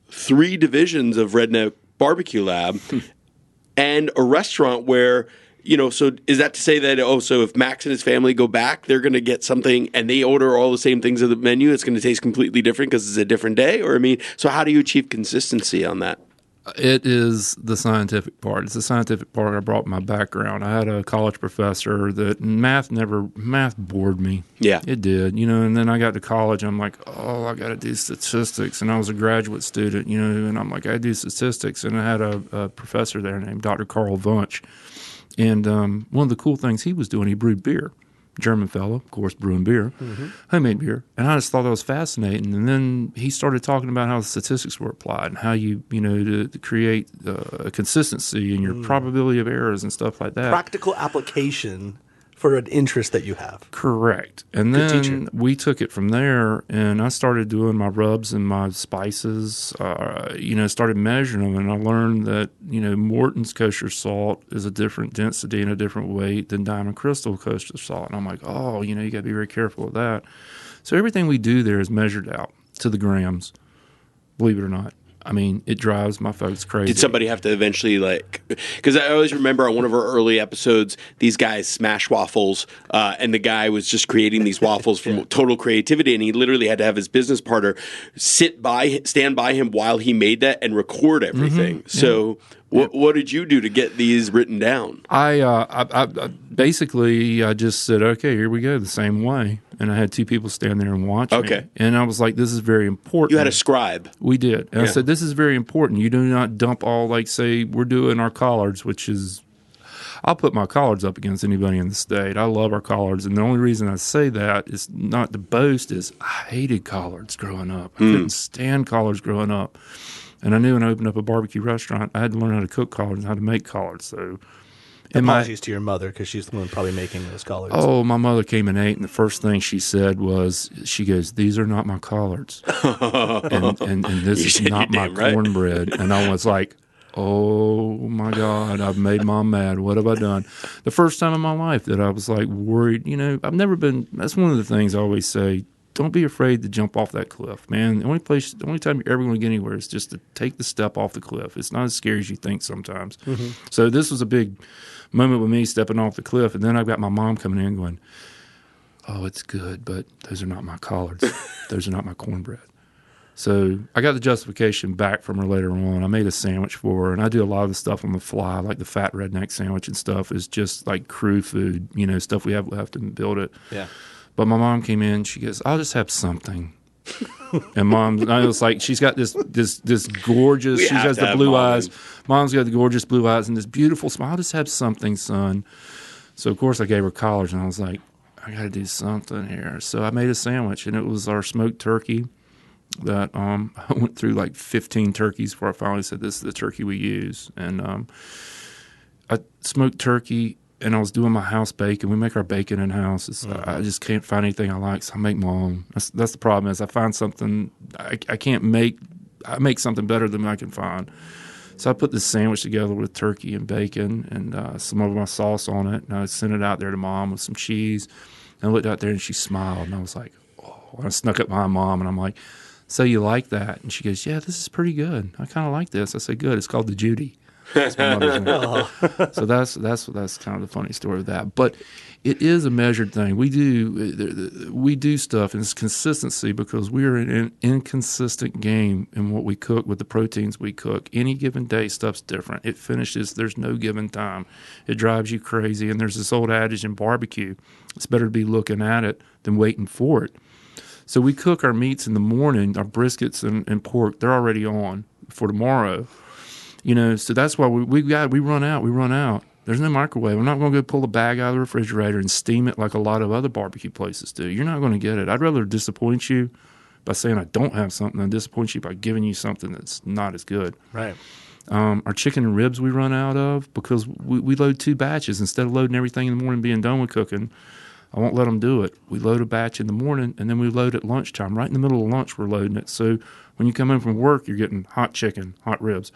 3 divisions of Redneck Barbecue Lab and a restaurant where, so is that to say that, so if Max and his family go back, they're going to get something and they order all the same things on the menu, it's going to taste completely different because it's a different day? Or, so how do you achieve consistency on that? It is the scientific part. It's the scientific part I brought my background. I had a college professor that math bored me. Yeah. It did, and then I got to college and I'm like, I got to do statistics. And I was a graduate student, and I'm like, I do statistics. And I had a professor there named Dr. Carl Wunsch. And one of the cool things he was doing, he brewed beer. German fellow, of course, brewing beer, homemade beer. And I just thought that was fascinating. And then he started talking about how the statistics were applied and how you to create a consistency in your probability of errors and stuff like that. Practical application for an interest that you have. Correct. And Good then teacher. we took it from there, and I started doing my rubs and my spices, started measuring them, and I learned that, Morton's kosher salt is a different density and a different weight than Diamond Crystal kosher salt. And I'm like, you got to be very careful with that. So everything we do there is measured out to the grams, believe it or not. It drives my folks crazy. Did somebody have to eventually, because I always remember on one of our early episodes, these guys smash waffles, and the guy was just creating these waffles from total creativity, and he literally had to have his business partner stand by him while he made that and record everything. So what did you do to get these written down? I basically just said, okay, here we go, the same way. And I had 2 people stand there and watch me. And I was like, this is very important. You had a scribe. We did. And I said, this is very important. You do not dump all, say, we're doing our collards, which is, I'll put my collards up against anybody in the state. I love our collards. And the only reason I say that is not to boast, is I hated collards growing up. I couldn't stand collards growing up. And I knew when I opened up a barbecue restaurant, I had to learn how to cook collards and how to make collards. So, apologies to your mother, because she's the one probably making those collards. Oh, my mother came and ate, and the first thing she said was, she goes, "These are not my collards, and this is not my cornbread." And I was like, oh my God, I've made Mom mad. What have I done? The first time in my life that I was worried. I've never been. That's one of the things I always say. Don't be afraid to jump off that cliff, man. The only time you're ever going to get anywhere is just to take the step off the cliff. It's not as scary as you think sometimes. So this was a big moment with me stepping off the cliff, and then I've got my mom coming in going, "Oh, it's good, but those are not my collards. Those are not my cornbread." So I got the justification back from her later on. I made a sandwich for her, and I do a lot of the stuff on the fly, like the fat redneck sandwich and stuff is just like crew food, stuff we have left and build it. Yeah. But my mom came in. She goes, "I'll just have something." And I was like, she's got this gorgeous. She has the blue eyes. Mom's got the gorgeous blue eyes and this beautiful smile. "I'll just have something, son." So of course I gave her collars, and I was like, I got to do something here. So I made a sandwich, and it was our smoked turkey. That I went through 15 turkeys before I finally said, "This is the turkey we use." And I smoked turkey. And I was doing my house bacon. We make our bacon in house. I just can't find anything I like, so I make my own. That's the problem. Is I find something I can't make. I make something better than I can find. So I put this sandwich together with turkey and bacon and some of my sauce on it. And I sent it out there to Mom with some cheese. And I looked out there and she smiled. And I was like, oh. And I snuck up behind Mom and I'm like, "So you like that?" And she goes, "Yeah, this is pretty good. I kind of like this." I said, "Good. It's called the Judy." That's my mother's name. So that's kind of the funny story of that. But it is a measured thing. We do stuff, and it's consistency because we're in an inconsistent game in what we cook with the proteins we cook. Any given day, stuff's different. It finishes. There's no given time. It drives you crazy. And there's this old adage in barbecue: it's better to be looking at it than waiting for it. So we cook our meats in the morning, our briskets and pork. They're already on for tomorrow. So that's why we run out. There's no microwave. I'm not going to go pull a bag out of the refrigerator and steam it like a lot of other barbecue places do. You're not going to get it. I'd rather disappoint you by saying I don't have something than disappoint you by giving you something that's not as good. Right. Our chicken and ribs we run out of because we load 2 batches. Instead of loading everything in the morning being done with cooking, I won't let them do it. We load a batch in the morning, and then we load at lunchtime. Right in the middle of lunch, we're loading it. So when you come in from work, you're getting hot chicken, hot ribs.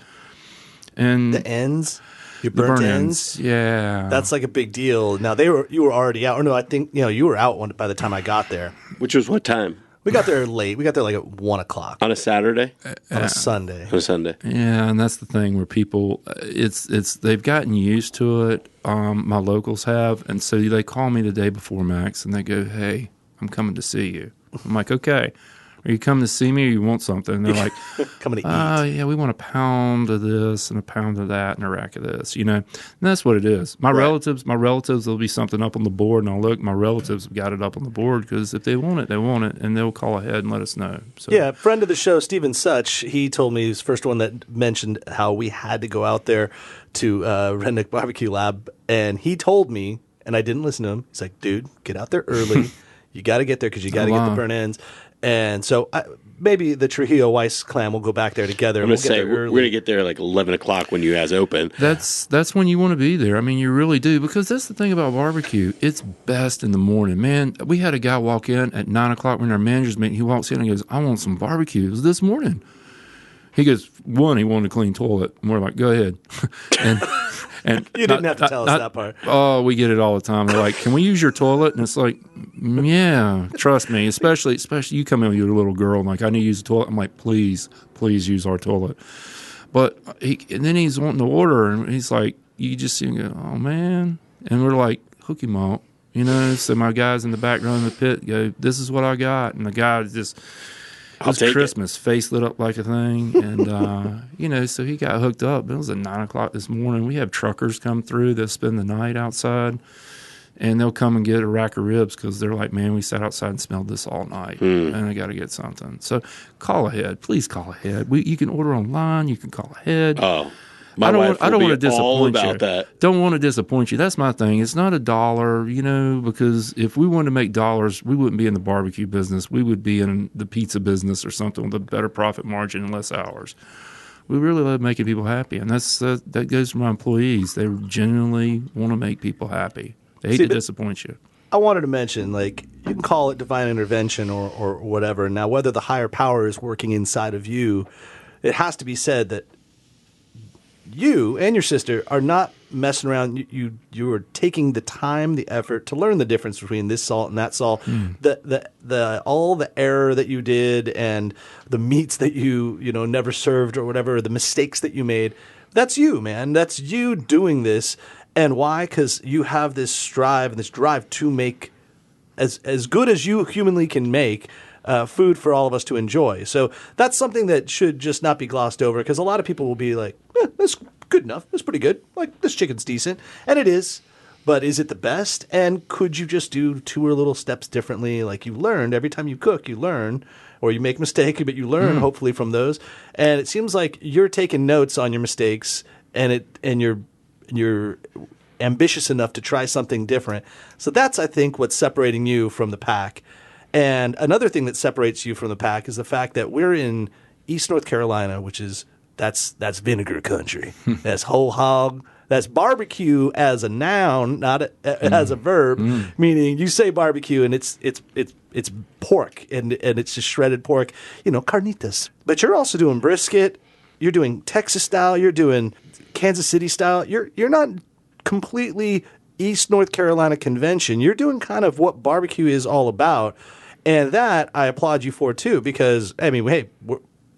And the ends? Your burnt ends? Yeah. That's like a big deal. Now, you were already out. Or no, I think you were out by the time I got there. Which was what time? We got there late. We got there like at 1 o'clock. On a Saturday? On a Sunday. On a Sunday. Yeah, and that's the thing where people, they've gotten used to it. My locals have. And so they call me the day before, Max, and they go, hey, I'm coming to see you. I'm like, okay. Are you coming to see me or you want something? And they're like, coming to eat. Yeah, we want a pound of this and a pound of that and a rack of this, And that's what it is. My relatives, there'll be something up on the board, and I'll look. My relatives have got it up on the board because if they want it, they want it, and they'll call ahead and let us know. So. Yeah, friend of the show, Stephen Such, he told me, he was the first one that mentioned how we had to go out there to Redneck BBQ Lab, and he told me, and I didn't listen to him, he's like, dude, get out there early. You got to get there because you got to get the burnt ends. And so maybe the Trujillo Weiss clam will go back there together. I'm going to say, we're going to get there like 11 o'clock when you guys open. That's when you want to be there. I mean, you really do. Because that's the thing about barbecue. It's best in the morning. Man, we had a guy walk in at 9 o'clock when our manager's meeting. He walks in and goes, I want some barbecue. It was this morning. He goes, he wanted a clean toilet. And we're like, go ahead. And you didn't have to tell us that part. Oh, we get it all the time. They're like, can we use your toilet? And it's like, yeah, trust me. Especially you come in with your little girl and like, I need to use the toilet. I'm like, please use our toilet. But and then he's wanting to order, and he's like, you just see him go, oh man. And we're like, hook him up, So my guys in the back running the pit go, this is what I got. And the guy just... It was Christmas, face lit up like a thing, and so he got hooked up. It was at 9 o'clock this morning. We have truckers come through. They'll spend the night outside, and they'll come and get a rack of ribs because they're like, man, we sat outside and smelled this all night, and I got to get something. So call ahead. Please call ahead. You can order online. You can call ahead. Oh. I don't want to disappoint all about you. That. Don't want to disappoint you. That's my thing. It's not $1, because if we wanted to make dollars, we wouldn't be in the barbecue business. We would be in the pizza business or something with a better profit margin and less hours. We really love making people happy, and that goes for my employees. They genuinely want to make people happy. They hate to disappoint you. I wanted to mention, you can call it divine intervention or whatever. Now, whether the higher power is working inside of you, it has to be said that you and your sister are not messing around. You are taking the time, the effort to learn the difference between this salt and that salt. The all the error that you did and the meats that you never served or whatever, the mistakes that you made. That's you, man. That's you doing this. And why? Because you have this strive and this drive to make as good as you humanly can make food for all of us to enjoy. So that's something that should just not be glossed over, because a lot of people will be like, that's good enough. That's pretty good. Like, this chicken's decent. And it is. But is it the best? And could you just do 2 or little steps differently? Like, you learned every time you cook, you learn, or you make a mistake, but you learn hopefully from those. And it seems like you're taking notes on your mistakes, and you're ambitious enough to try something different. So that's, I think, what's separating you from the pack. And another thing that separates you from the pack is the fact that we're in East North Carolina, which is that's vinegar country. That's whole hog. That's barbecue as a noun, not as a verb. Meaning, you say barbecue and it's pork and it's just shredded pork. Carnitas. But you're also doing brisket. You're doing Texas style. You're doing Kansas City style. You're not completely East North Carolina convention. You're doing kind of what barbecue is all about. And that I applaud you for too, because hey,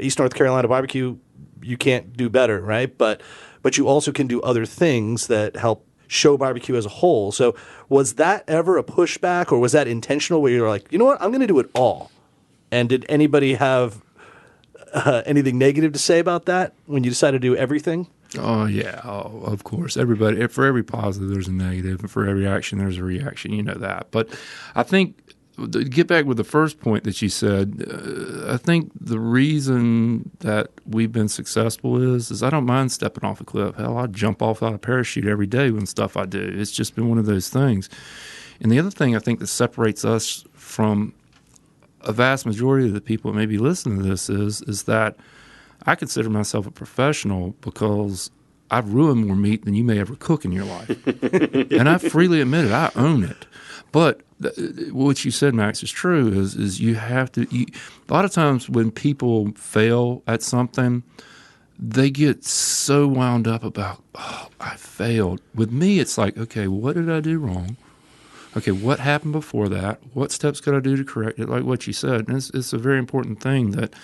East North Carolina barbecue, you can't do better, right? But but you also can do other things that help show barbecue as a whole. So was that ever a pushback, or was that intentional where you're like, you know what, I'm going to do it all? And did anybody have anything negative to say about that when you decided to do everything? Oh, yeah. Oh, of course. Everybody, for every positive, there's a negative, and for every action, there's a reaction. You know that. But I think, to get back with the first point that you said, I think the reason that we've been successful is I don't mind stepping off a cliff. Hell, I jump off out of a parachute every day when stuff I do. It's just been one of those things. And the other thing I think that separates us from a vast majority of the people that may be listening to this is that I consider myself a professional because I've ruined more meat than you may ever cook in your life. And I freely admit it. I own it. But what you said, Max, is true, is you have to – a lot of times when people fail at something, they get so wound up about, oh, I failed. With me, it's like, okay, what did I do wrong? Okay, what happened before that? What steps could I do to correct it? Like what you said. And it's a very important thing that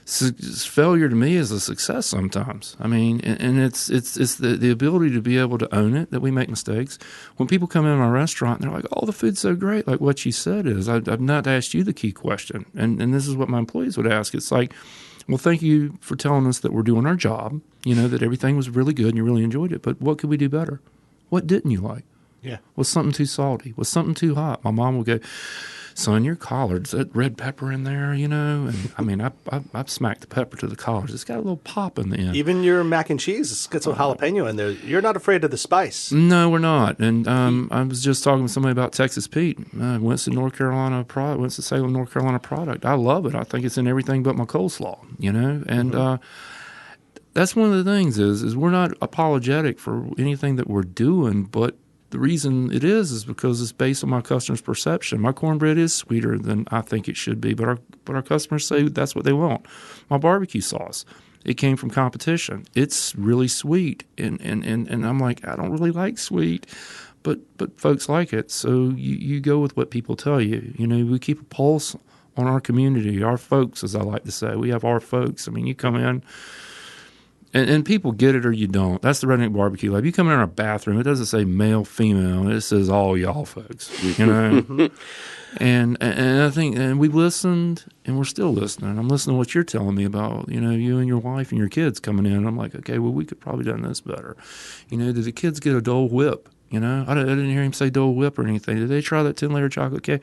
failure to me is a success sometimes. I mean, and it's the ability to be able to own it, that we make mistakes. When people come in my restaurant, they're like, oh, the food's so great. Like what you said is, I've not asked you the key question. And this is what my employees would ask. It's like, well, thank you for telling us that we're doing our job, that everything was really good and you really enjoyed it. But what could we do better? What didn't you like? Yeah. Was something too salty? Was something too hot? My mom would go, son, your collards, that red pepper in there, And I mean, I've smacked the pepper to the collards. It's got a little pop in the end. Even your mac and cheese, it's got some jalapeno in there. You're not afraid of the spice. No, we're not. And I was just talking to somebody about Texas Pete. Winston, North Carolina product. Winston-Salem, North Carolina product. I love it. I think it's in everything but my coleslaw, And that's one of the things is we're not apologetic for anything that we're doing, but the reason it is because it's based on my customer's perception. My cornbread is sweeter than I think it should be, but our customers say that's what they want. My barbecue sauce, it came from competition. It's really sweet, and I'm like, I don't really like sweet, but folks like it. So you go with what people tell you. We keep a pulse on our community, our folks, as I like to say. We have our folks. I mean, you come in. And people get it or you don't. That's the Redneck BBQ Lab. You come in our bathroom, it doesn't say male, female. It says all y'all folks, And I think, and we listened, and we're still listening. I'm listening to what you're telling me about, you and your wife and your kids coming in. I'm like, okay, well, we could probably done this better. Did the kids get a Dole Whip? I didn't hear him say Dole Whip or anything. Did they try that 10-layer chocolate cake?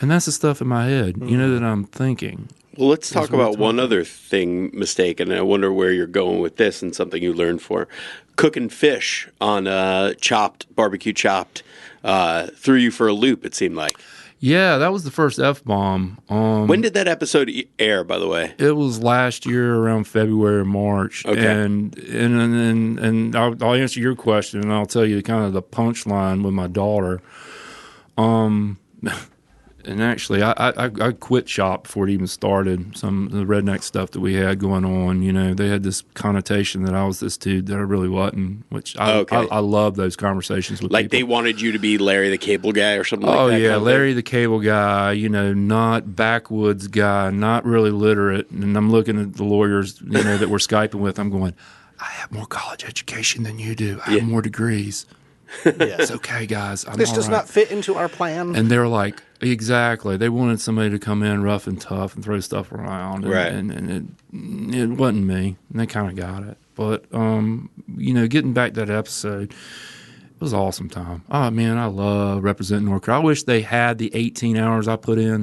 And that's the stuff in my head, that I'm thinking. Well, let's talk about one other mistake, and I wonder where you're going with this and something you learned for. Cooking fish on barbecue chopped, threw you for a loop, it seemed like. Yeah, that was the first F-bomb. When did that episode air, by the way? It was last year around February or March. Okay. And I'll answer your question, and I'll tell you kind of the punchline with my daughter. And actually, I quit shop before it even started. Some of the redneck stuff that we had going on, they had this connotation that I was this dude that I really wasn't, which I love those conversations with people. They wanted you to be Larry the Cable Guy or something like that? Oh, yeah, Larry the Cable Guy, not backwoods guy, not really literate. And I'm looking at the lawyers, that we're Skyping with. I'm going, I have more college education than you do. I have more degrees. Yeah. It's okay, guys. This does not fit into our plan. And they're like, exactly. They wanted somebody to come in rough and tough and throw stuff around. Right. And it wasn't me. And they kind of got it. But, getting back to that episode, it was an awesome time. Oh, man, I love representing North Carolina. I wish they had the 18 hours I put in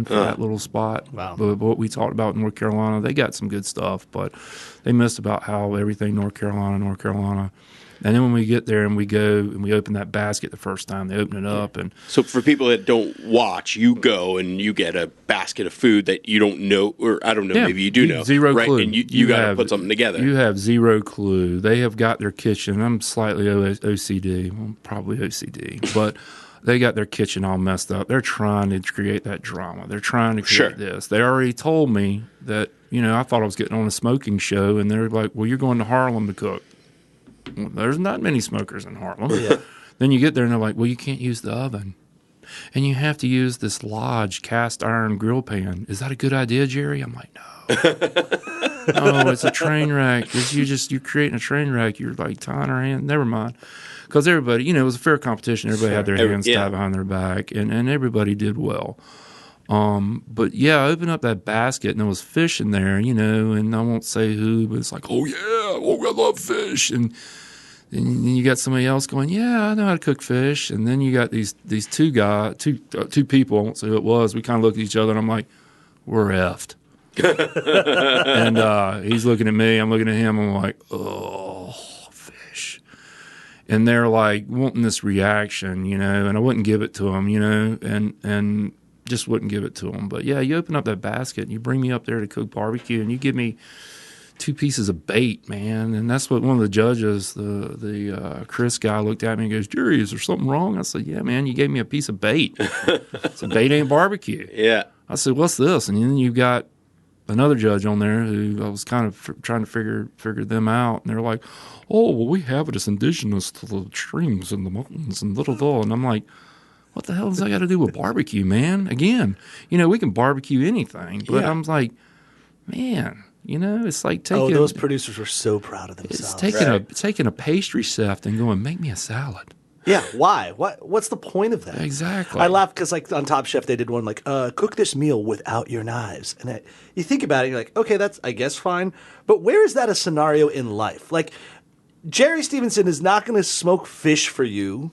for that little spot. Wow. But what we talked about in North Carolina, they got some good stuff, but they missed about how everything North Carolina. And then when we get there and we go and we open that basket the first time, they open it up. And so for people that don't watch, you go and you get a basket of food that you don't know, or I don't know, maybe you do know. Zero right? clue. And you got to put something together. You have zero clue. They have got their kitchen. I'm slightly OCD. Well, probably OCD. But they got their kitchen all messed up. They're trying to create that drama. They're trying to create this. They already told me that, I thought I was getting on a smoking show. And they're like, well, you're going to Harlem to cook. Well, there's not many smokers in Harlem. Yeah. Then you get there and they're like, well, you can't use the oven. And you have to use this Lodge cast iron grill pan. Is that a good idea, Jerry? I'm like, no. Oh, it's a train wreck. You're creating a train wreck. You're like tying our hand. Never mind. Because everybody, it was a fair competition. Everybody had their hands tied behind their back, and everybody did well. But yeah, I opened up that basket and there was fish in there, and I won't say who, but it's like, oh yeah, I love fish. And then you got somebody else going, yeah, I know how to cook fish. And then you got these two people, I won't say who it was. We kind of looked at each other and I'm like, we're effed. And he's looking at me, I'm looking at him, I'm like, oh, fish. And they're like wanting this reaction, and I wouldn't give it to them, and just wouldn't give it to them. But yeah, you open up that basket and you bring me up there to cook barbecue and you give me 2 pieces of bait, man. And that's what one of the judges, the Chris guy, looked at me and goes, Jerry, is there something wrong? I said, yeah, man, you gave me a piece of bait. So bait ain't barbecue. Yeah. I said, what's this? And then you've got another judge on there who I was kind of trying to figure them out. And they're like, oh, well, we have it as indigenous to the streams and the mountains and little. And I'm like, what the hell does that got to do with barbecue, man? Again, we can barbecue anything, but I'm like, man, it's like taking. Oh, those producers were so proud of themselves. It's taking a pastry chef and going, make me a salad. Yeah, why? What's the point of that? Exactly. I laugh because like on Top Chef they did one like cook this meal without your knives, and you think about it, you're like, okay, that's I guess fine, but where is that a scenario in life? Like Jerry Stephenson is not going to smoke fish for you.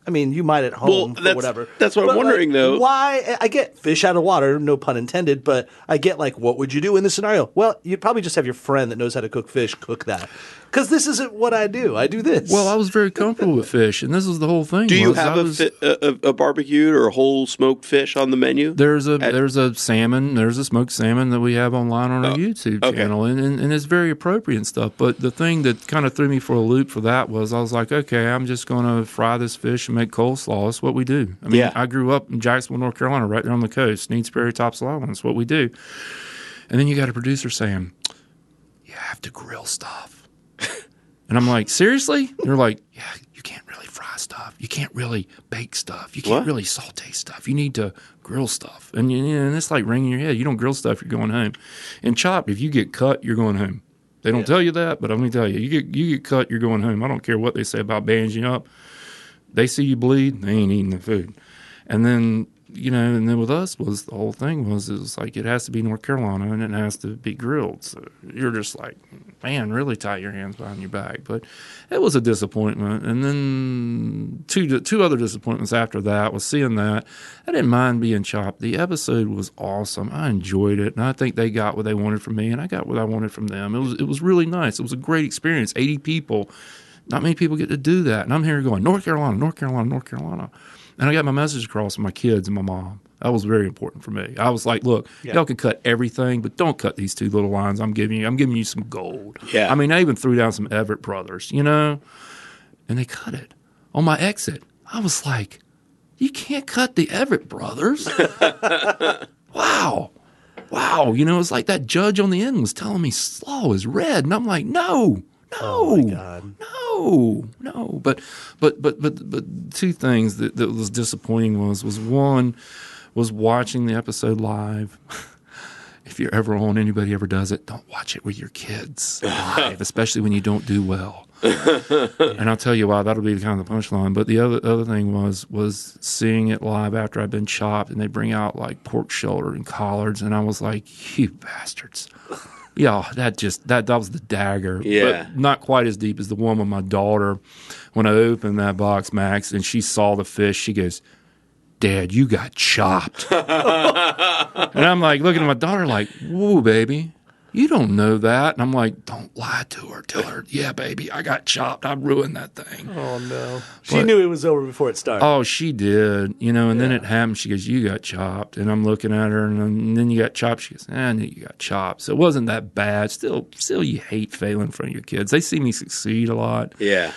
I mean, you might at home or whatever. That's what I'm wondering, though. Why? I get fish out of water, no pun intended, but I get like, what would you do in this scenario? Well, you'd probably just have your friend that knows how to cook fish cook that. Because this isn't what I do. I do this. Well, I was very comfortable with fish, and this was the whole thing. Do you have a barbecued or a whole smoked fish on the menu? There's a salmon. There's a smoked salmon that we have online on our YouTube channel, and it's very appropriate and stuff. But the thing that kind of threw me for a loop for that was I was like, okay, I'm just going to fry this fish and make coleslaw. That's what we do. I mean, I grew up in Jacksonville, North Carolina, right there on the coast, Sneads Ferry, Topsail Island. That's what we do. And then you got a producer saying, you have to grill stuff. And I'm like, seriously? They're like, yeah, you can't really fry stuff. You can't really bake stuff. You can't really saute stuff. You need to grill stuff. And, and it's like ringing your head. You don't grill stuff, you're going home. And chop, if you get cut, you're going home. They don't tell you that, but I'm going to tell you, you get cut, you're going home. I don't care what they say about bandaging up. They see you bleed, they ain't eating the food. And then, and then with us was the whole thing was it was like it has to be North Carolina and it has to be grilled. So you're just like, man, really tie your hands behind your back. But it was a disappointment. And then two other disappointments after that was seeing that. I didn't mind being chopped. The episode was awesome. I enjoyed it. And I think they got what they wanted from me and I got what I wanted from them. It was really nice. It was a great experience. 80 people. Not many people get to do that. And I'm here going, North Carolina, North Carolina, North Carolina. And I got my message across to my kids and my mom. That was very important for me. I was like, look, y'all can cut everything, but don't cut these 2 little lines I'm giving you. I'm giving you some gold. Yeah. I mean, I even threw down some Everett Brothers, and they cut it. On my exit, I was like, you can't cut the Everett Brothers. Wow. It's like that judge on the end was telling me slaw is red. And I'm like, no. Oh my God. No. But 2 things that was disappointing was one was watching the episode live. If you're ever on, anybody ever does it, don't watch it with your kids live, especially when you don't do well. And I'll tell you why. That'll be kind of the punchline. But the other thing was seeing it live after I'd been chopped, and they bring out like pork shoulder and collards, and I was like, you bastards. Yeah, that was the dagger. Yeah. But not quite as deep as the one with my daughter. When I opened that box, Max, and she saw the fish, she goes, Dad, you got chopped. And I'm like looking at my daughter like, whoa, baby, you don't know that. And I'm like, don't lie to her. Tell her, yeah, baby, I got chopped. I ruined that thing. Oh, no. She knew it was over before it started. Oh, she did. And then it happened. She goes, you got chopped. And I'm looking at her, and then you got chopped. She goes, I knew you got chopped. So it wasn't that bad. Still, you hate failing in front of your kids. They see me succeed a lot. Yeah.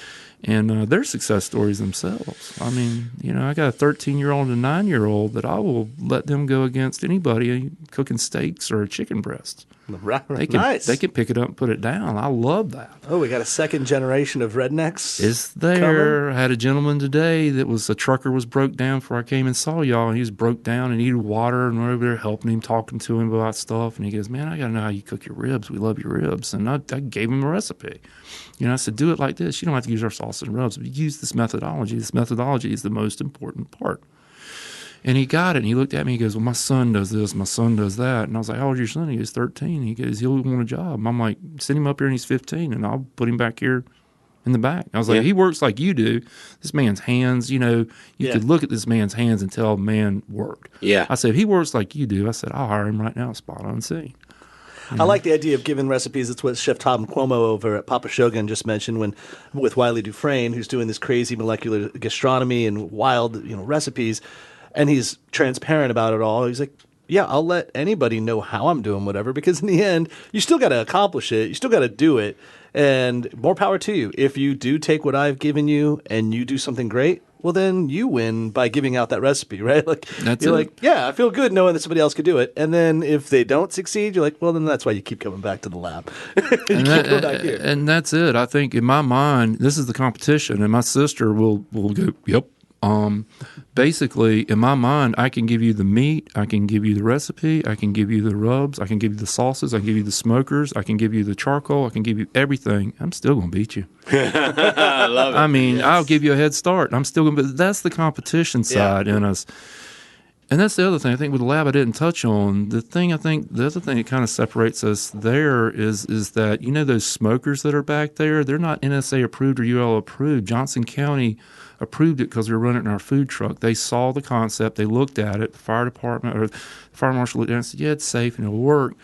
And they're success stories themselves. I mean, I got a 13-year-old and a 9-year-old that I will let them go against anybody cooking steaks or a chicken breast. Nice. They can pick it up and put it down. I love that. Oh, we got a second generation of rednecks. It's there. I had a gentleman today that was a trucker was broke down before I came and saw y'all, and he was broke down and needed water, and we're over there helping him, talking to him about stuff, and he goes, man, I got to know how you cook your ribs. We love your ribs. And I gave him a recipe. I said, do it like this. You don't have to use our sauce and rubs, but use this methodology. This methodology is the most important part. And he got it, and he looked at me, he goes, well, my son does this, my son does that. And I was like, how old is your son? He goes, 13. He goes, he'll want a job. And I'm like, send him up here, and he's 15, and I'll put him back here in the back. I was like, he works like you do. This man's hands, you could look at this man's hands and tell man worked. Yeah. I said, if he works like you do, I said, I'll hire him right now, spot on see. I like the idea of giving recipes. It's what Chef Tom Cuomo over at Papa Shogun just mentioned with Wiley Dufresne, who's doing this crazy molecular gastronomy and wild, recipes. And he's transparent about it all. He's like, yeah, I'll let anybody know how I'm doing whatever, because in the end, you still got to accomplish it. You still got to do it. And more power to you. If you do take what I've given you and you do something great, well, then you win by giving out that recipe, right? Like, that's you're it. like, yeah, I feel good knowing that somebody else could do it. And then if they don't succeed, you're like, well, then that's why you keep coming back to the lab. Keep going back here. And that's it. I think in my mind, this is the competition, and my sister will go, yep. Basically, in my mind, I can give you the meat, I can give you the recipe, I can give you the rubs, I can give you the sauces, I can give you the smokers, I can give you the charcoal, I can give you everything. I'm still going to beat you. I love it. I mean, I'll give you a head start. I'm still going to, but that's the competition side in us. And that's the other thing I think with the lab I didn't touch on. The other thing that kind of separates us there is that, those smokers that are back there, they're not NSA approved or UL approved. Johnston County approved it because we were running it in our food truck. They saw the concept, they looked at it, the fire department or the fire marshal looked at it and said, yeah, it's safe and it'll work.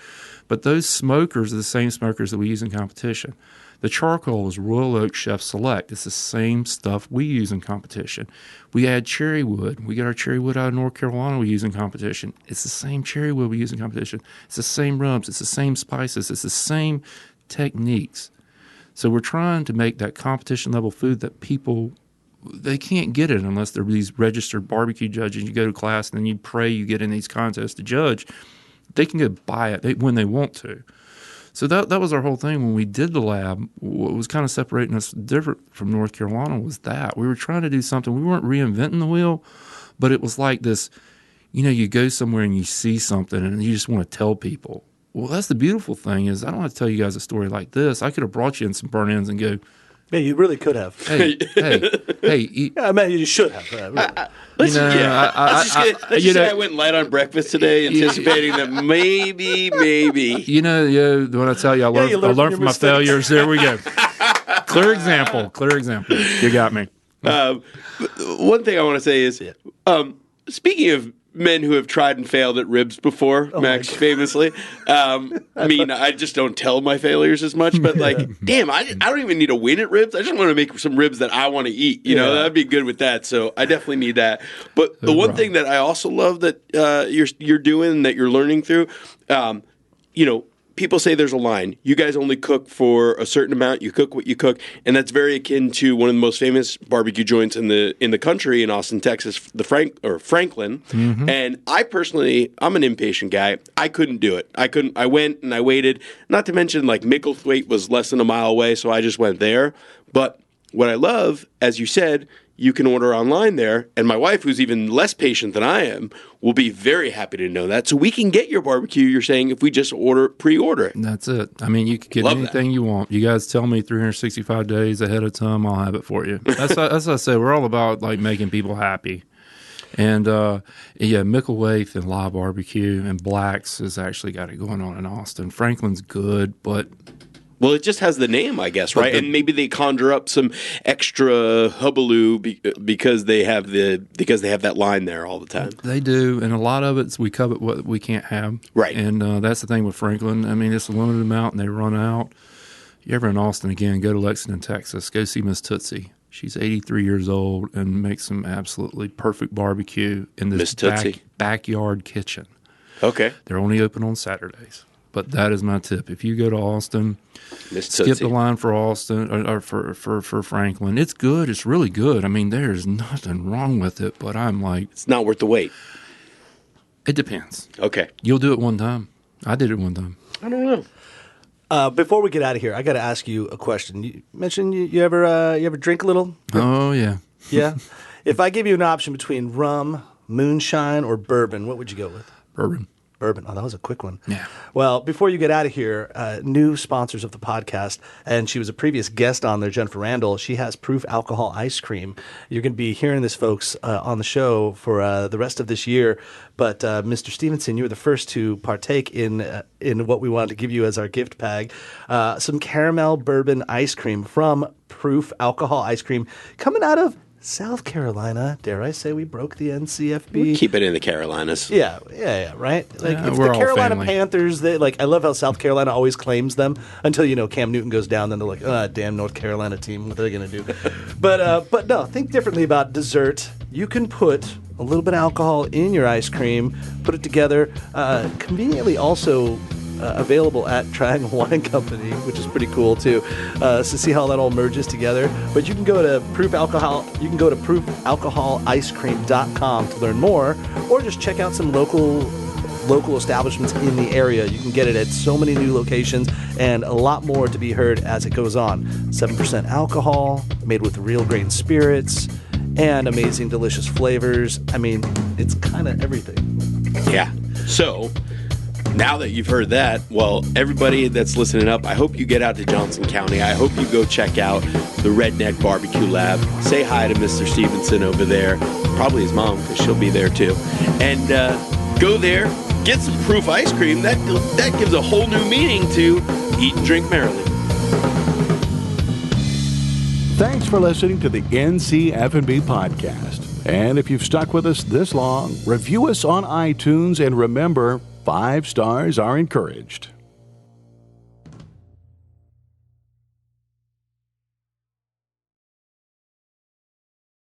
But those smokers are the same smokers that we use in competition. The charcoal is Royal Oak Chef Select. It's the same stuff we use in competition. We add cherry wood. We get our cherry wood out of North Carolina we use in competition. It's the same cherry wood we use in competition. It's the same rubs. It's the same spices. It's the same techniques. So we're trying to make that competition level food that people, they can't get it unless they're these registered barbecue judges. You go to class and then you pray you get in these contests to judge. They can go buy it when they want to. So that was our whole thing when we did the lab. What was kind of separating us different from North Carolina was that we were trying to do something. We weren't reinventing the wheel, but it was like this, you go somewhere and you see something and you just want to tell people. Well, that's the beautiful thing is I don't have to tell you guys a story like this. I could have brought you in some burn-ins and go, yeah, you really could have. Hey. Yeah, I mean, you should have. Let's just say I went light on breakfast today, anticipating that maybe. When I tell you I learned from my failures, there we go. Clear example. You got me. One thing I want to say is, speaking of men who have tried and failed at ribs before, Max famously. I just don't tell my failures as much, but damn, I don't even need to win at ribs. I just want to make some ribs that I want to eat. That'd be good with that. So I definitely need that. But the one thing that I also love that you're doing and that you're learning through, people say there's a line. You guys only cook for a certain amount. You cook what you cook, and that's very akin to one of the most famous barbecue joints in the country in Austin, Texas, Franklin. Mm-hmm. And I personally, I'm an impatient guy. I couldn't do it. I went and I waited. Not to mention, Micklethwaite was less than a mile away, so I just went there. But what I love, as you said, you can order online there, and my wife, who's even less patient than I am, will be very happy to know that. So we can get your barbecue, you're saying, if we just pre-order it. That's it. I mean, you can get anything you want. You guys tell me 365 days ahead of time, I'll have it for you. That's what I say. We're all about making people happy. And Micklethwaite and Live Barbecue and Black's has actually got it going on in Austin. Franklin's good, but... Well, it just has the name, I guess, right? And maybe they conjure up some extra hubbub because they have that line there all the time. They do, and a lot of it's we covet what we can't have, right? And that's the thing with Franklin. I mean, it's a limited amount, and they run out. You ever in Austin again? Go to Lexington, Texas. Go see Miss Tootsie. She's 83 years old and makes some absolutely perfect barbecue in this backyard kitchen. Okay, they're only open on Saturdays. But that is my tip. If you go to Austin, skip the line for Austin or for Franklin. It's good. It's really good. I mean, there's nothing wrong with it. But I'm like, it's not worth the wait. It depends. Okay, you'll do it one time. I did it one time. I don't know. Before we get out of here, I got to ask you a question. You mentioned you ever drink a little? Oh, yeah. Yeah. If I give you an option between rum, moonshine, or bourbon, what would you go with? Bourbon. Bourbon. Oh, that was a quick one. Yeah. Well, before you get out of here, new sponsors of the podcast, and she was a previous guest on there, Jennifer Randall. She has Proof Alcohol Ice Cream. You're going to be hearing this, folks, on the show for the rest of this year. But Mr. Stephenson, you were the first to partake in what we wanted to give you as our gift bag, some caramel bourbon ice cream from Proof Alcohol Ice Cream, coming out of South Carolina. Dare I say we broke the NCFB? We keep it in the Carolinas. Yeah, right? Like, Yeah, it's we're the all Carolina family. Panthers. I love how South Carolina always claims them until, Cam Newton goes down, then they're like, damn North Carolina team, what are they going to do? But no, think differently about dessert. You can put a little bit of alcohol in your ice cream, put it together. Conveniently also available at Triangle Wine Company, which is pretty cool too. So see how that all merges together. But you can go to Proof Alcohol. You can go to proofalcoholicecream.com to learn more, or just check out some local establishments in the area. You can get it at so many new locations, and a lot more to be heard as it goes on. 7% alcohol, made with real grain spirits, and amazing, delicious flavors. I mean, it's kind of everything. Yeah. So, now that you've heard that, well, everybody that's listening up, I hope you get out to Johnston County. I hope you go check out the Redneck BBQ Lab. Say hi to Mr. Stephenson over there. Probably his mom, because she'll be there too. And go there, get some Proof ice cream. That gives a whole new meaning to eat and drink merrily. Thanks for listening to the NCF&B podcast. And if you've stuck with us this long, review us on iTunes, and remember, 5 stars are encouraged.